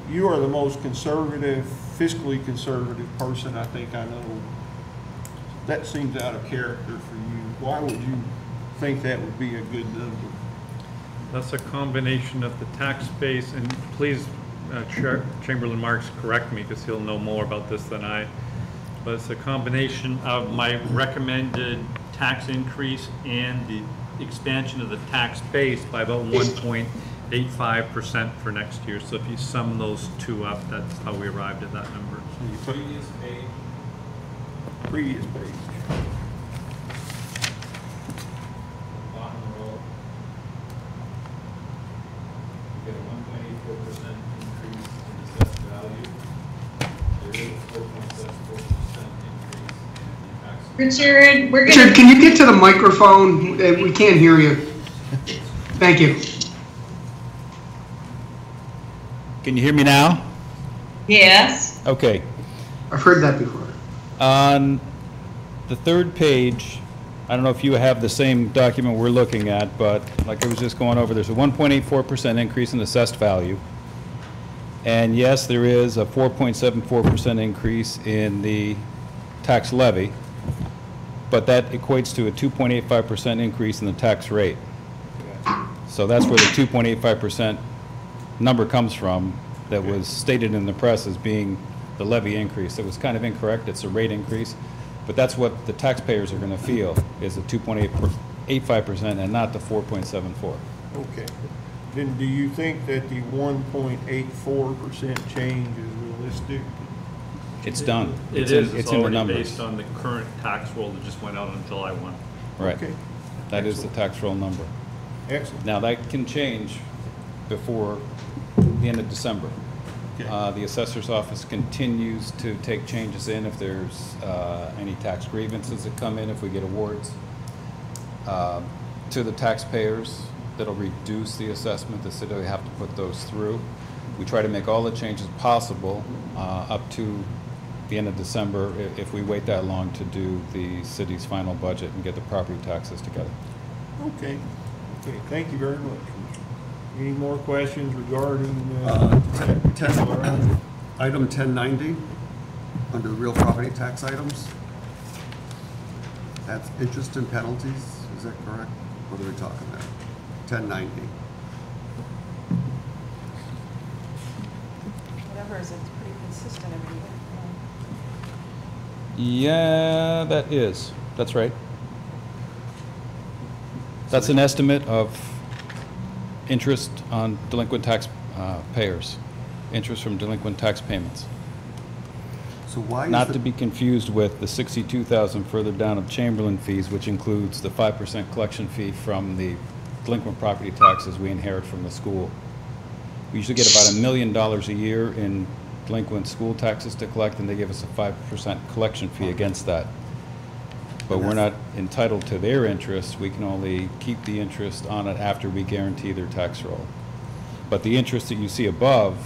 you are the most conservative, fiscally conservative person I think I know. That seems out of character for you. Why would you think that would be a good number?
That's a combination of the tax base, and please, Chamberlain Marks, correct me because he'll know more about this than I, but it's a combination of my recommended tax increase and the expansion of the tax base by about 1.85% for next year. So if you sum those two up, that's how we arrived at that number.
Previous page.
Richard, we're
Richard,
gonna,
can you get to the microphone? We can't hear you. Thank you.
Can you hear me now?
yes,
Okay.
I've heard that before.
On the third page, I don't know if you have the same document we're looking at, but like I was just going over, there's a 1.84% increase in assessed value. And yes, there is a 4.74% increase in the tax levy, but that equates to a 2.85% increase in the tax rate. So that's where the 2.85% number comes from that was stated in the press as being the levy increase. It was kind of incorrect. It's a rate increase, but that's what the taxpayers are going to feel is the 2.85% and not the 4.74.
Okay. Then do you think that the 1.84% change is realistic?
It's done.
It
It's
is.
in
It's
the
already
numbers.
based on the current tax roll that just went out on July 1.
Right.
Okay.
That is the tax roll number.
Excellent.
Now, that can change before the end of December.
Okay.
The assessor's office continues to take changes in if there's any tax grievances that come in, if we get awards to the taxpayers that'll reduce the assessment. The city will have to put those through. We try to make all the changes possible up to the end of December if we wait that long to do the city's final budget and get the property taxes together.
Okay. Okay, thank you very much. Any more questions regarding?
Item 1090, under the real property tax items. That's interest and penalties, is that correct? What are we talking there? 1090.
Whatever is, it's pretty consistent every year.
Yeah, that's right. That's an estimate of interest on delinquent tax payers, interest from delinquent tax payments.
So why
Not
is
to be confused with the $62,000 further down of Chamberlain fees, which includes the 5% collection fee from the delinquent property taxes we inherit from the school. We usually get about $1 million a year in delinquent school taxes to collect, and they give us a 5% collection fee against that. But we're not entitled to their interest. We can only keep the interest on it after we guarantee their tax roll. But the interest that you see above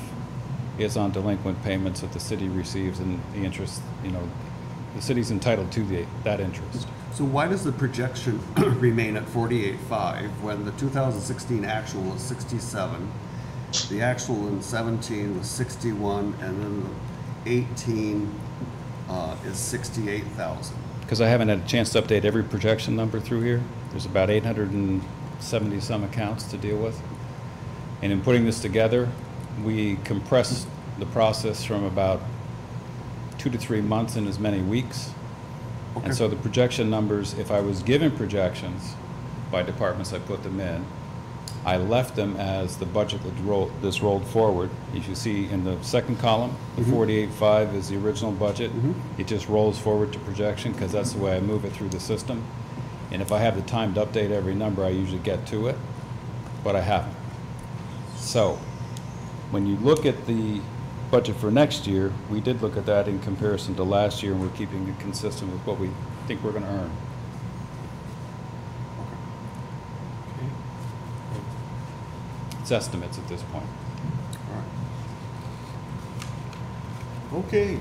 is on delinquent payments that the city receives, and the interest, the city's entitled to that interest.
So why does the projection remain at 48.5 when the 2016 actual is 67, the actual in 17 was 61, and then the 18 is 68,000?
Because I haven't had a chance to update every projection number through here. There's about 870 some accounts to deal with. And in putting this together, we compressed the process from about 2 to 3 months in as many weeks.
Okay.
And so the projection numbers, if I was given projections by departments, I put them in. I left them as the budget that's rolled forward. If you see in the second column, the 48.5 is the original budget. It just rolls forward to projection because that's the way I move it through the system. And if I have the time to update every number, I usually get to it, but I haven't. So when you look at the budget for next year, we did look at that in comparison to last year, and we're keeping it consistent with what we think we're going to earn. It's estimates at this point.
Okay.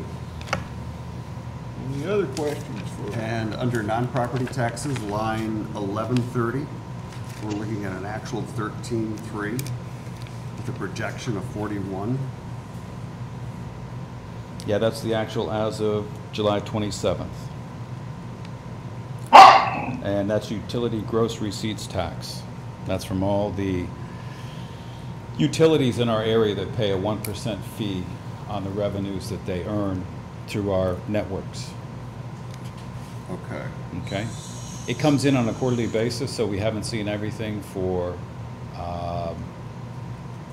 Any other questions for?
And under non-property taxes, line 1130, we're looking at an actual 13.3 with a projection of 41.
Yeah, that's the actual as of July 27th. And that's utility gross receipts tax. That's from all the utilities in our area that pay a 1% fee on the revenues that they earn through our networks.
Okay.
Okay. It comes in on a quarterly basis, so we haven't seen everything for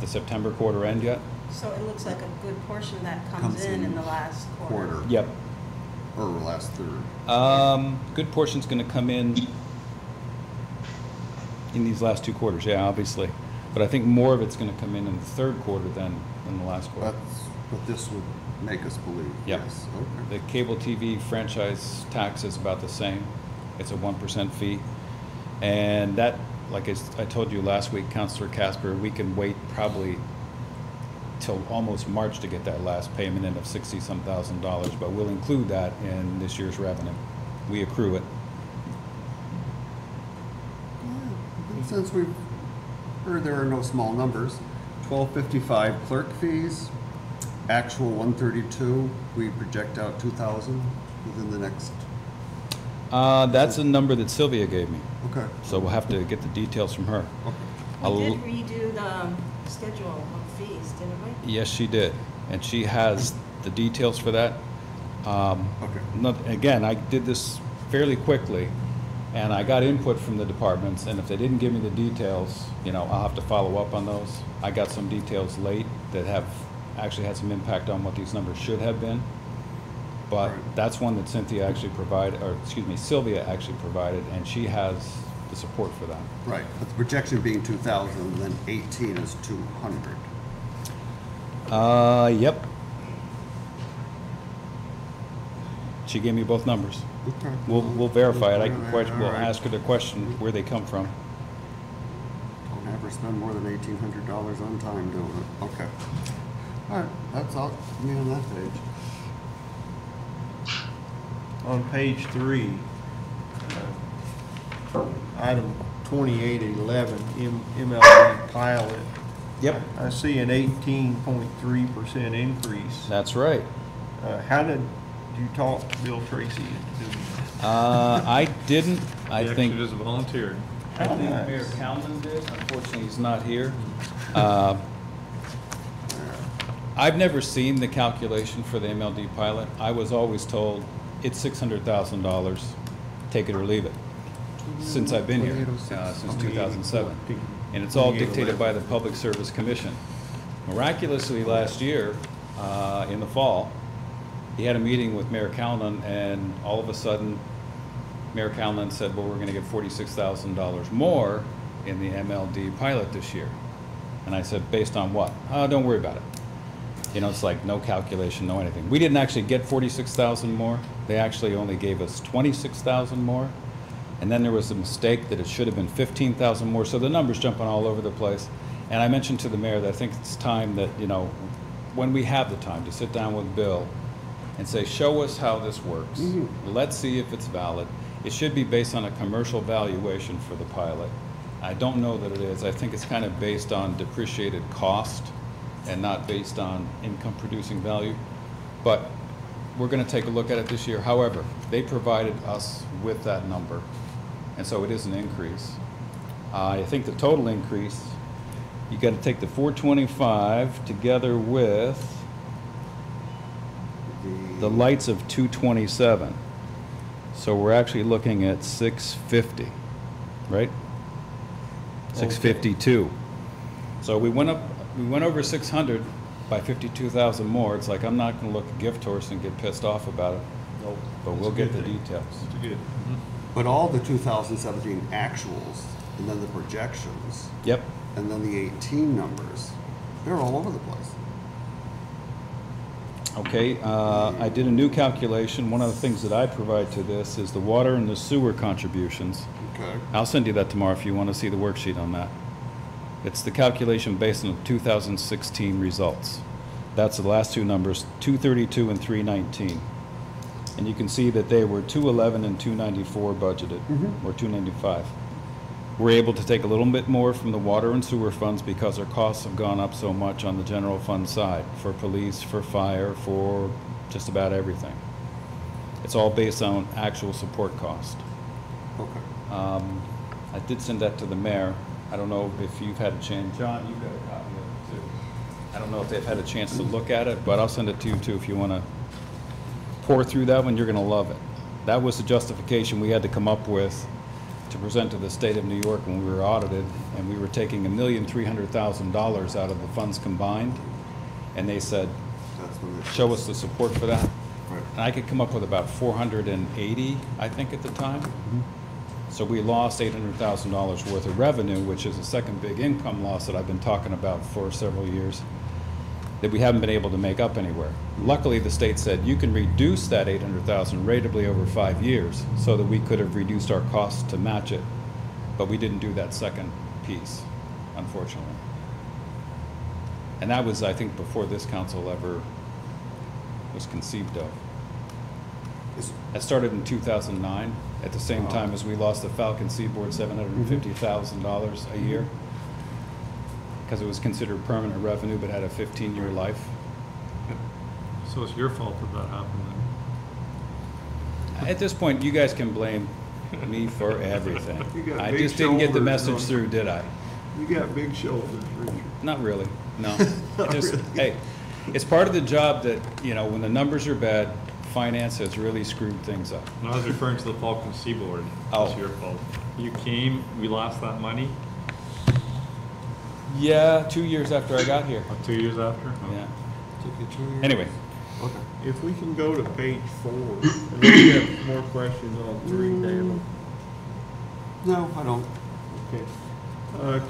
the September quarter end yet.
So it looks like a good portion of that comes in the last quarter.
Yep.
Or last third.
Good portion's going to come in these last 2 quarters, yeah, obviously. But I think more of it's going to come in the third quarter than
in the last quarter.
That's what this would make us believe.
Yep.
Yes. Okay.
The cable TV franchise tax is about the same. It's a 1% fee. And that, like I told you last week, Councilor Casper, we can wait probably till almost March to get that last payment in of $60-some thousand, but we'll include that in this year's revenue. We accrue it.
Since we've heard there are no small numbers, $12.55 clerk fees, actual 132, we project out 2,000 within the next.
That's a number that Sylvia gave me.
Okay.
So we'll have to get the details from her.
We did redo the schedule of fees, didn't we?
Yes, she did, and she has the details for that. Again, I did this fairly quickly, and I got input from the departments, and if they didn't give me the details, I'll have to follow up on those. I got some details late that have actually had some impact on what these numbers should have been, but that's one that Sylvia actually provided, and she has the support for that.
Right, but the projection being 2,000, and then 18 is 200.
Yep. She gave me both numbers.
Okay.
We'll verify it. We'll ask her the question where they come from.
Don't ever spend more than $1,800 on time doing it. Okay. All right, that's all me on that page.
On page 3, item 2811, MLD pilot.
Yep.
I see an 18.3% increase.
That's right.
How did you talk Bill Tracy into doing that?
I didn't. I
He
think
actually just volunteered.
I think Mayor Calman did. Unfortunately, he's not here. I've never seen the calculation for the MLD pilot. I was always told it's $600,000, take it or leave it, since I've been here, since 2007. And it's all dictated by the Public Service Commission. Miraculously, last year, in the fall, he had a meeting with Mayor Calnan, and all of a sudden, Mayor Calnan said, well, we're going to get $46,000 more in the MLD pilot this year. And I said, based on what? Oh, don't worry about it. It's like no calculation, no anything. We didn't actually get 46,000 more. They actually only gave us 26,000 more. And then there was a mistake that it should have been 15,000 more. So the numbers jumping all over the place. And I mentioned to the mayor that I think it's time that, when we have the time to sit down with Bill and say, show us how this works. Let's see if it's valid. It should be based on a commercial valuation for the pilot. I don't know that it is. I think it's kind of based on depreciated cost and not based on income producing value. But we're going to take a look at it this year. However, they provided us with that number, and so it is an increase. I think the total increase, you got to take the 425 together with the lights of 227. So we're actually looking at 650, right? 652. So we went over 600 by 52,000 more. It's like I'm not going to look a gift horse and get pissed off about it. Nope. But we'll get the details.
It's good.
But all the 2017 actuals, and then the projections.
Yep.
And then the 18 numbers, they're all over the place.
Okay, I did a new calculation. One of the things that I provide to this is the water and the sewer contributions.
Okay.
I'll send you that tomorrow if you want to see the worksheet on that. It's the calculation based on the 2016 results. That's the last two numbers, 232 and 319. And you can see that they were 211 and 294 budgeted, or 295. We're able to take a little bit more from the water and sewer funds because our costs have gone up so much on the general fund side, for police, for fire, for just about everything. It's all based on actual support cost.
Okay.
I did send that to the mayor. I don't know if you've had a chance. John, you've got a copy of it too. I don't know if they've had a chance to look at it, but I'll send it to you too if you want to pour through that one. You're going to love it. That was the justification we had to come up with to present to the state of New York when we were audited, and we were taking $1,300,000 out of the funds combined, and they said, show us the support for that.
Right.
And I could come up with about 480, I think, at the time. So we lost $800,000 worth of revenue, which is the second big income loss that I've been talking about for several years. that we haven't been able to make up anywhere. Luckily, the state said you can reduce that 800,000 ratably over 5 years, so that we could have reduced our costs to match it. But we didn't do that second piece, unfortunately. And that was, I think, before this council ever was conceived of. That started in 2009, at the same time as we lost the Falcon Seaboard $750,000 a year, because it was considered permanent revenue but had a 15-year life.
So it's your fault that that happened then?
At this point, you guys can blame me for everything.
You got
I
big
just didn't get the
shoulders,
message
don't
through, did I?
You got big shoulders, Richard.
Not really, no.
Not
Just,
really.
hey, it's part of the job that, you know, when the numbers are bad, finance has really screwed things up.
And I was referring to the Falcon Seaboard.
Oh.
It's your fault. You came, we lost that money.
Yeah, 2 years after I got here.
2 years after? Oh.
Yeah.
Took you 2 years.
Anyway.
Okay. If we can go to page 4, and we have more questions on 3, David.
No, I don't.
Okay.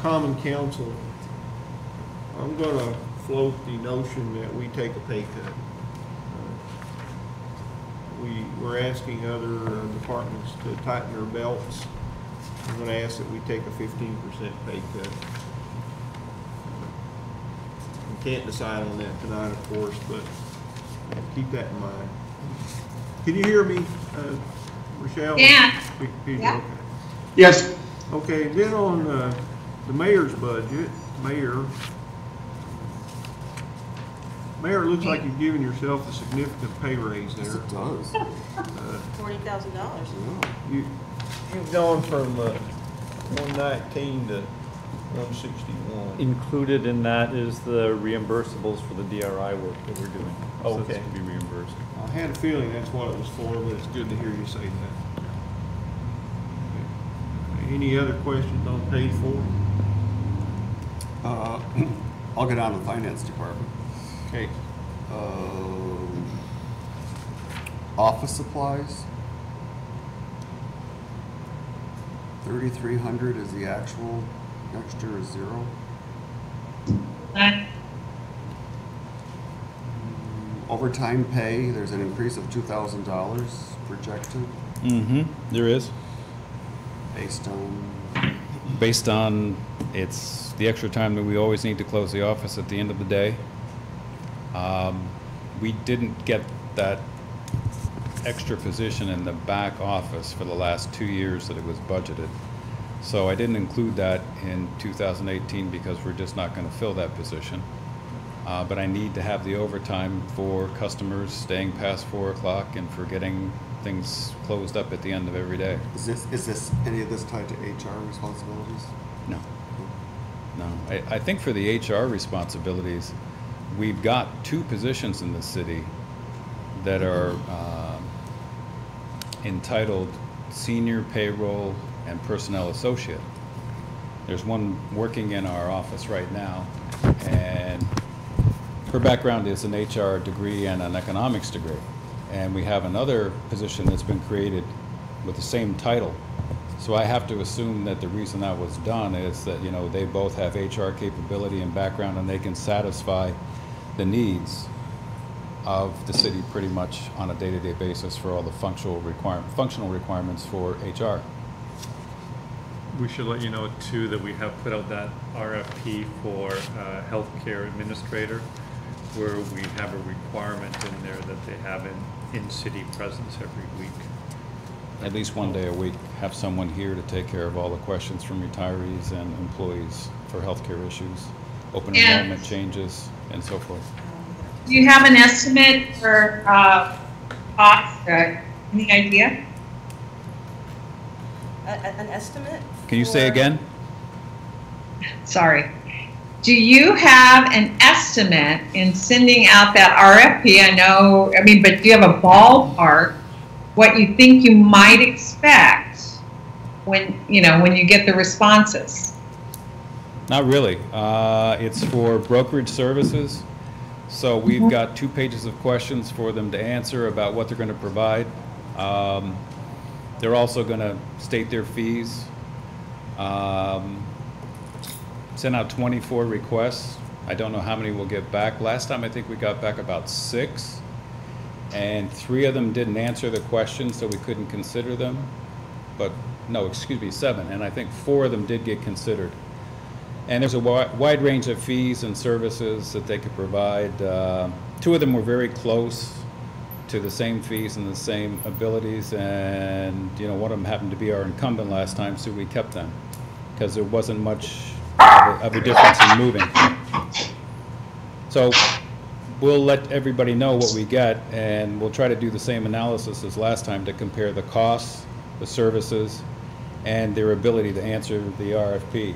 Common Council, I'm gonna float the notion that we take a pay cut. We're asking other departments to tighten their belts. I'm gonna ask that we take a 15% pay cut. We can't decide on that tonight, of course, but keep that in mind. Can you hear me, Rochelle?
Yeah.
Yeah. Okay.
Yes.
Okay, then on the mayor's budget, Mayor, it looks like you've given yourself a significant pay raise there.
It does.
$40,000.
You've gone from 119 to 161.
Included in that is the reimbursables for the DRI work that we're doing. So
Okay.
it's to be reimbursed.
I had a feeling that's what it was for, but it's good to hear you say that. Okay. Any other questions on page 4?
I'll go down to the finance department.
Okay.
Office supplies. 3,300 is the actual, extra is 0. Overtime pay, there's an increase of $2,000 projected
There is.
based on
It's the extra time that we always need to close the office at the end of the day. We didn't get that extra position in the back office for the last 2 years that it was budgeted. So I didn't include that in 2018 because we're just not going to fill that position. But I need to have the overtime for customers staying past 4 o'clock and for getting things closed up at the end of every day.
Is this any of this tied to HR responsibilities?
No. No. I think for the HR responsibilities, we've got 2 positions in the city that are entitled Senior Payroll and Personnel Associate. There's one working in our office right now, and her background is an HR degree and an economics degree. And we have another position that's been created with the same title. So I have to assume that the reason that was done is that, you know, they both have HR capability and background, and they can satisfy the needs of the city pretty much on a day-to-day basis for all the functional requirements for HR.
We should let you know too that we have put out that RFP for healthcare administrator, where we have a requirement in there that they have an in-city presence every week.
At least one day a week, have someone here to take care of all the questions from retirees and employees for healthcare issues, open
Yeah.
enrollment changes, and so forth.
Do you have an estimate for cost? Any idea?
An estimate?
Can you say again?
Sorry. Do you have an estimate in sending out that RFP? But do you have a ballpark what you think you might expect when you get the responses?
Not really. It's for brokerage services. So we've got 2 pages of questions for them to answer about what they're going to provide. They're also going to state their fees. Sent out 24 requests I don't know how many we'll get back. Last time I think we got back about 6, and 3 of them didn't answer the question, so we couldn't consider them. But, no, excuse me, 7, and I think 4 of them did get considered. And there's a wide range of fees and services that they could provide. 2 of them were very close to the same fees and the same abilities, and one of them happened to be our incumbent last time, so we kept them because there wasn't much of a difference in moving. So we'll let everybody know what we get, and we'll try to do the same analysis as last time to compare the costs, the services, and their ability to answer the RFP.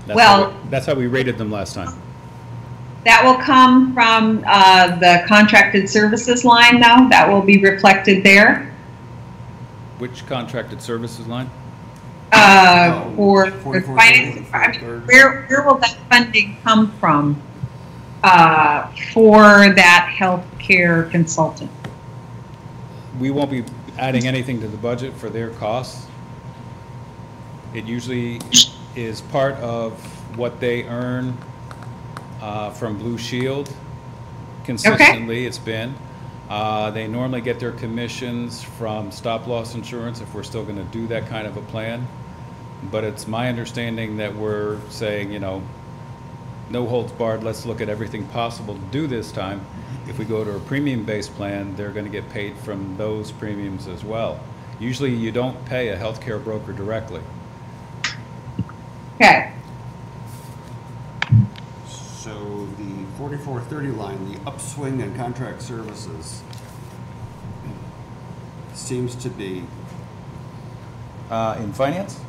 That's how we rated them last time.
That will come from the contracted services line, though? That will be reflected there?
Which contracted services line?
For finance, where will that funding come from for that healthcare consultant?
We won't be adding anything to the budget for their costs. It usually is part of what they earn from Blue Shield. Consistently, it's been. They normally get their commissions from stop-loss insurance if we're still going to do that kind of a plan. But it's my understanding that we're saying, no holds barred, let's look at everything possible to do this time. If we go to a premium-based plan, they're going to get paid from those premiums as well. Usually you don't pay a healthcare broker directly.
Okay.
So the 4430 line, the upswing in contract services, seems to be...
in finance?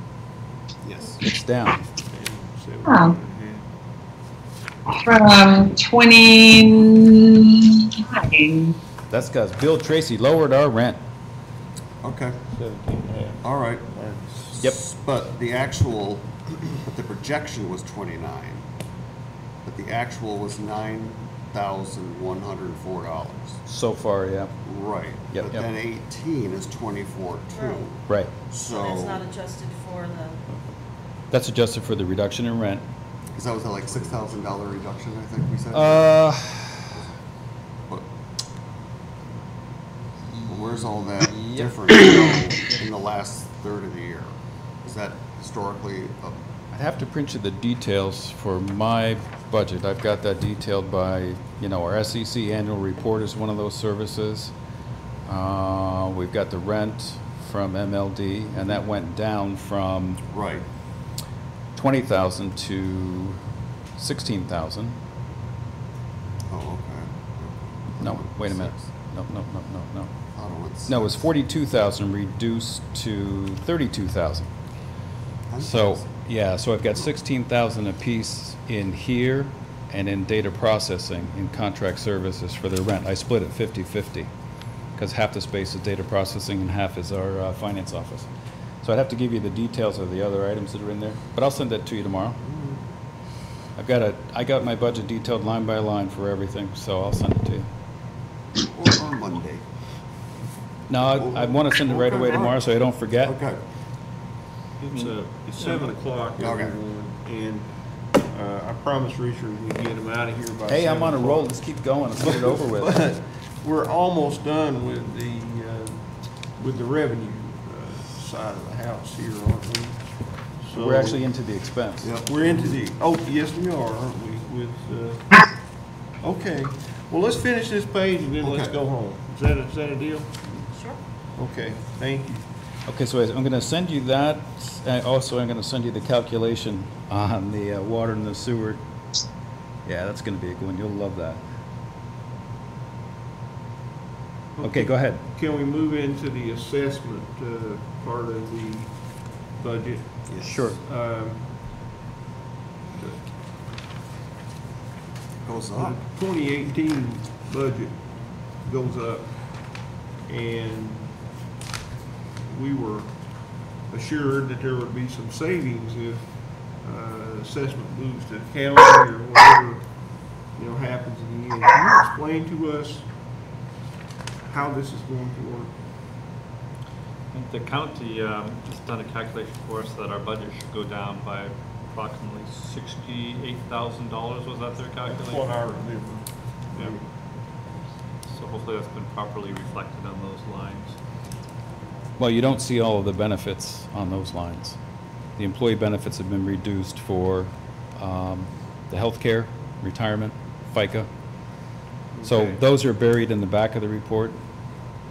Yes.
It's down.
Oh. From 29.
That's because Bill Tracy lowered our rent.
Okay. All right.
Yep.
But the actual, but the projection was 29. But the actual was $9,104.
So far, yeah.
Right.
Yep,
But
yep.
then 18 is 24 too.
Right.
So that's
So,
not adjusted for the,
That's adjusted for the reduction in rent.
because that was like $6,000 reduction, I think we said. But where's all that difference go in the last third of the year? Is that historically up?
I'd have to print you the details for my budget. I've got that detailed by, our SEC annual report is one of those services. We've got the rent from MLD, and that went down from 20,000 to 16,000.
Oh, okay.
No, wait a minute. No.
Oh,
No, it was 42,000 reduced to 32,000. So, yeah, so I've got 16,000 apiece in here and in data processing in contract services for the rent. I split it 50-50 because half the space is data processing and half is our finance office. So I'd have to give you the details of the other items that are in there, but I'll send that to you tomorrow. I got my budget detailed line by line for everything, so I'll send it to you.
Or Monday.
No, I want to send it right away tomorrow so I don't forget.
Okay.
It's 7 o'clock, everyone, and I promised Richard we'd get him out of here by 7
Hey, I'm on a
o'clock.
roll. Let's keep going. Let's get it over with.
But we're almost done with the revenue side of the house here, aren't we? So
We're actually into the expense.
Yeah, we're into the, yes, we are, aren't we? Okay, well, let's finish this page and then let's go home. Is that a deal?
sure.
Okay, thank you.
Okay, so I'm going to send you that. Also, I'm going to send you the calculation on the water and the sewer. Yeah, that's going to be a good one. You'll love that. Okay, go ahead.
Can we move into the assessment part of the budget?
Yes. Sure.
Goes up.
2018 budget goes up, and we were assured that there would be some savings if assessment moves to the county or whatever happens in the end. Can you explain to us how this is going to work?
I think the county has done a calculation for us that our budget should go down by
approximately $68,000, was that their calculation?
That's what I remember.
Yeah. So hopefully that's been properly reflected on those lines.
Well, you don't see all of the benefits on those lines. The employee benefits have been reduced for the healthcare, retirement, FICA. So
Okay.
those are buried in the back of the report,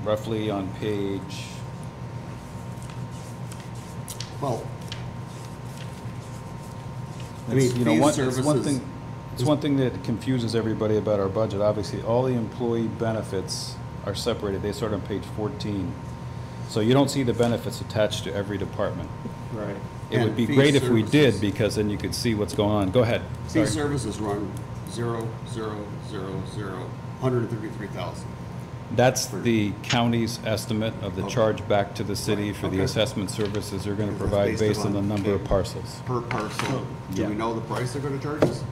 roughly on page,
Well, I
it's,
mean,
you know,
fee
one,
services.
it's one thing that confuses everybody about our budget. Obviously, all the employee benefits are separated. They start on page 14. So you don't see the benefits attached to every department.
Right.
It
And
would be
fee
great if we
services.
did, because then you could see what's going on. Go ahead.
Fee
Sorry.
services run 133,000.
That's the county's estimate of the
Okay.
charge back to the city for the
Okay.
assessment services they're gonna
That's
provide based on the number of
okay,
parcels.
Per parcel. Do
Yeah.
we know the price they're gonna charge us?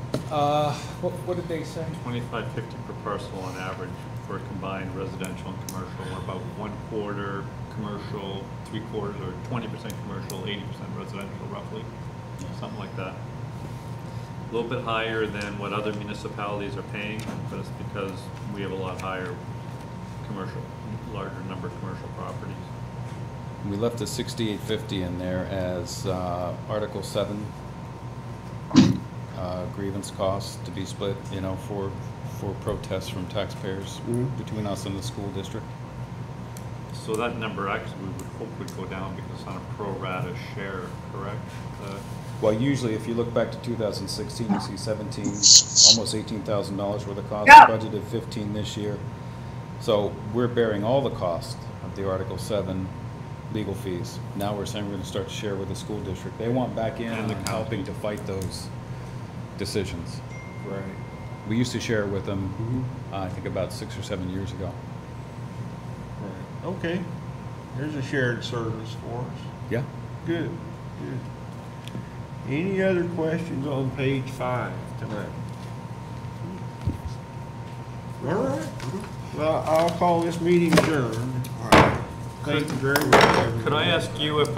What did they say?
$25.50 per parcel on average for combined residential and commercial. We're about 1/4 commercial, 3/4 or 20% commercial, 80% residential roughly, something like that. A little bit higher than what other municipalities are paying, but it's because we have a lot higher commercial, larger number of commercial properties.
We left the 6850 in there as Article 7 grievance costs to be split, you know, for protests from taxpayers between us and the school district.
So that number actually we would hope would go down because it's on a pro rata share, correct?
Well, usually if you look back to 2016, you see 17, almost $18,000 worth of costs,
Yeah.
budgeted 15 this year. So we're bearing all the cost of the Article 7 legal fees. Now we're saying we're going to start to share with the school district. They want back in
And the
on
county.
helping to fight those decisions.
Right.
We used to share with them, I think about 6 or 7 years ago.
Right. Okay. Here's a shared service for us.
Yeah.
Good, good. Any other questions on page 5 tonight? All right. Well, I'll call this meeting adjourned.
All right.
Thank you very much, everyone.
Could I ask you if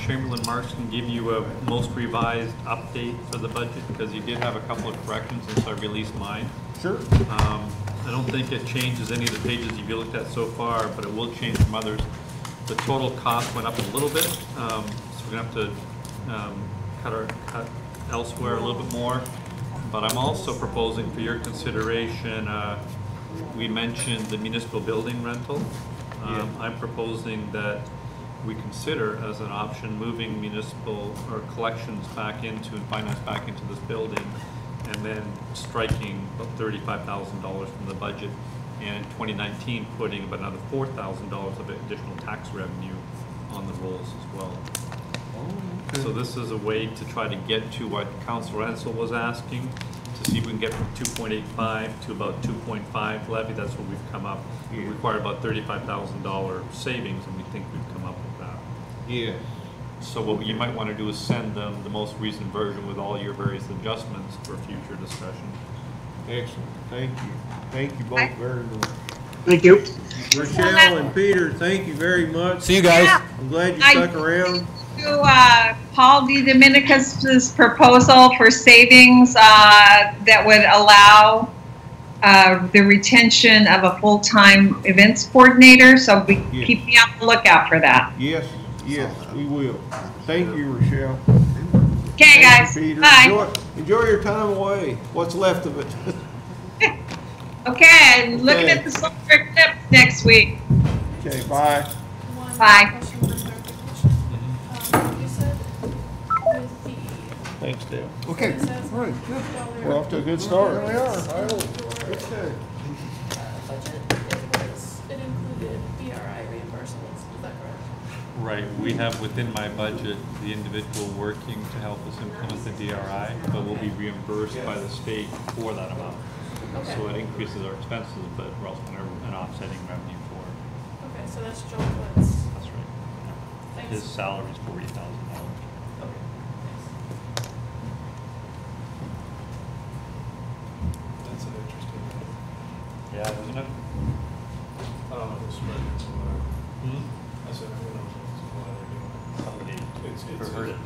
Chamberlain Marks can give you a most revised update for the budget? Because you did have a couple of corrections since I released mine.
Sure.
I don't think it changes any of the pages you've looked at so far, but it will change from others. The total cost went up a little bit, so we're gonna have to cut elsewhere a little bit more. But I'm also proposing for your consideration, we mentioned the municipal building rental. I'm proposing that we consider as an option moving municipal or collections back into and finance back into this building, and then striking about $35,000 from the budget, and in 2019 putting about another $4,000 of additional tax revenue on the rolls as well. So this is a way to try to get to what Councilor Ansel was asking, to see if we can get from 2.85 to about 2.5 levy. That's what we've come up. We require about $35,000 savings, and we think we've come up with that.
Yeah.
So what you might want to do is send them the most recent version with all your various adjustments for future discussion.
Excellent. Thank you. Thank you both very much.
Thank you.
Rochelle and Peter, thank you very much.
See you guys.
Yeah.
I'm glad you
I-
stuck around.
To Paul D. Dominicus's proposal for savings that would allow the retention of a full-time events coordinator, so we
Yeah.
keep me on the lookout for that.
Yes, yes, we will. Thank you, Rochelle.
Okay,
Thank
guys.
you, Peter.
Bye.
Enjoy your time away. What's left of it.
Okay, and looking
Okay.
at the solar eclipse next week.
Okay, bye.
Bye.
You said with the
Thanks, Dale.
Okay.
It says
All right. Good.
We're off to a good start.
There we are.
budget, it included BRI reimbursements, is that correct?
Right, we have within my budget the individual working to help us implement the DRI, but we'll be reimbursed by the state for that amount. So it increases our expenses, but we're also an offsetting revenue for it.
Okay, so that's Joel Woods.
That's right.
Thanks.
His salary is $40,000.
Okay,
That's an interesting.
Yeah, isn't it?
I don't know who's spreading it.
Hmm?
I said, who knows why they're doing it.
Somebody
It's
perverted.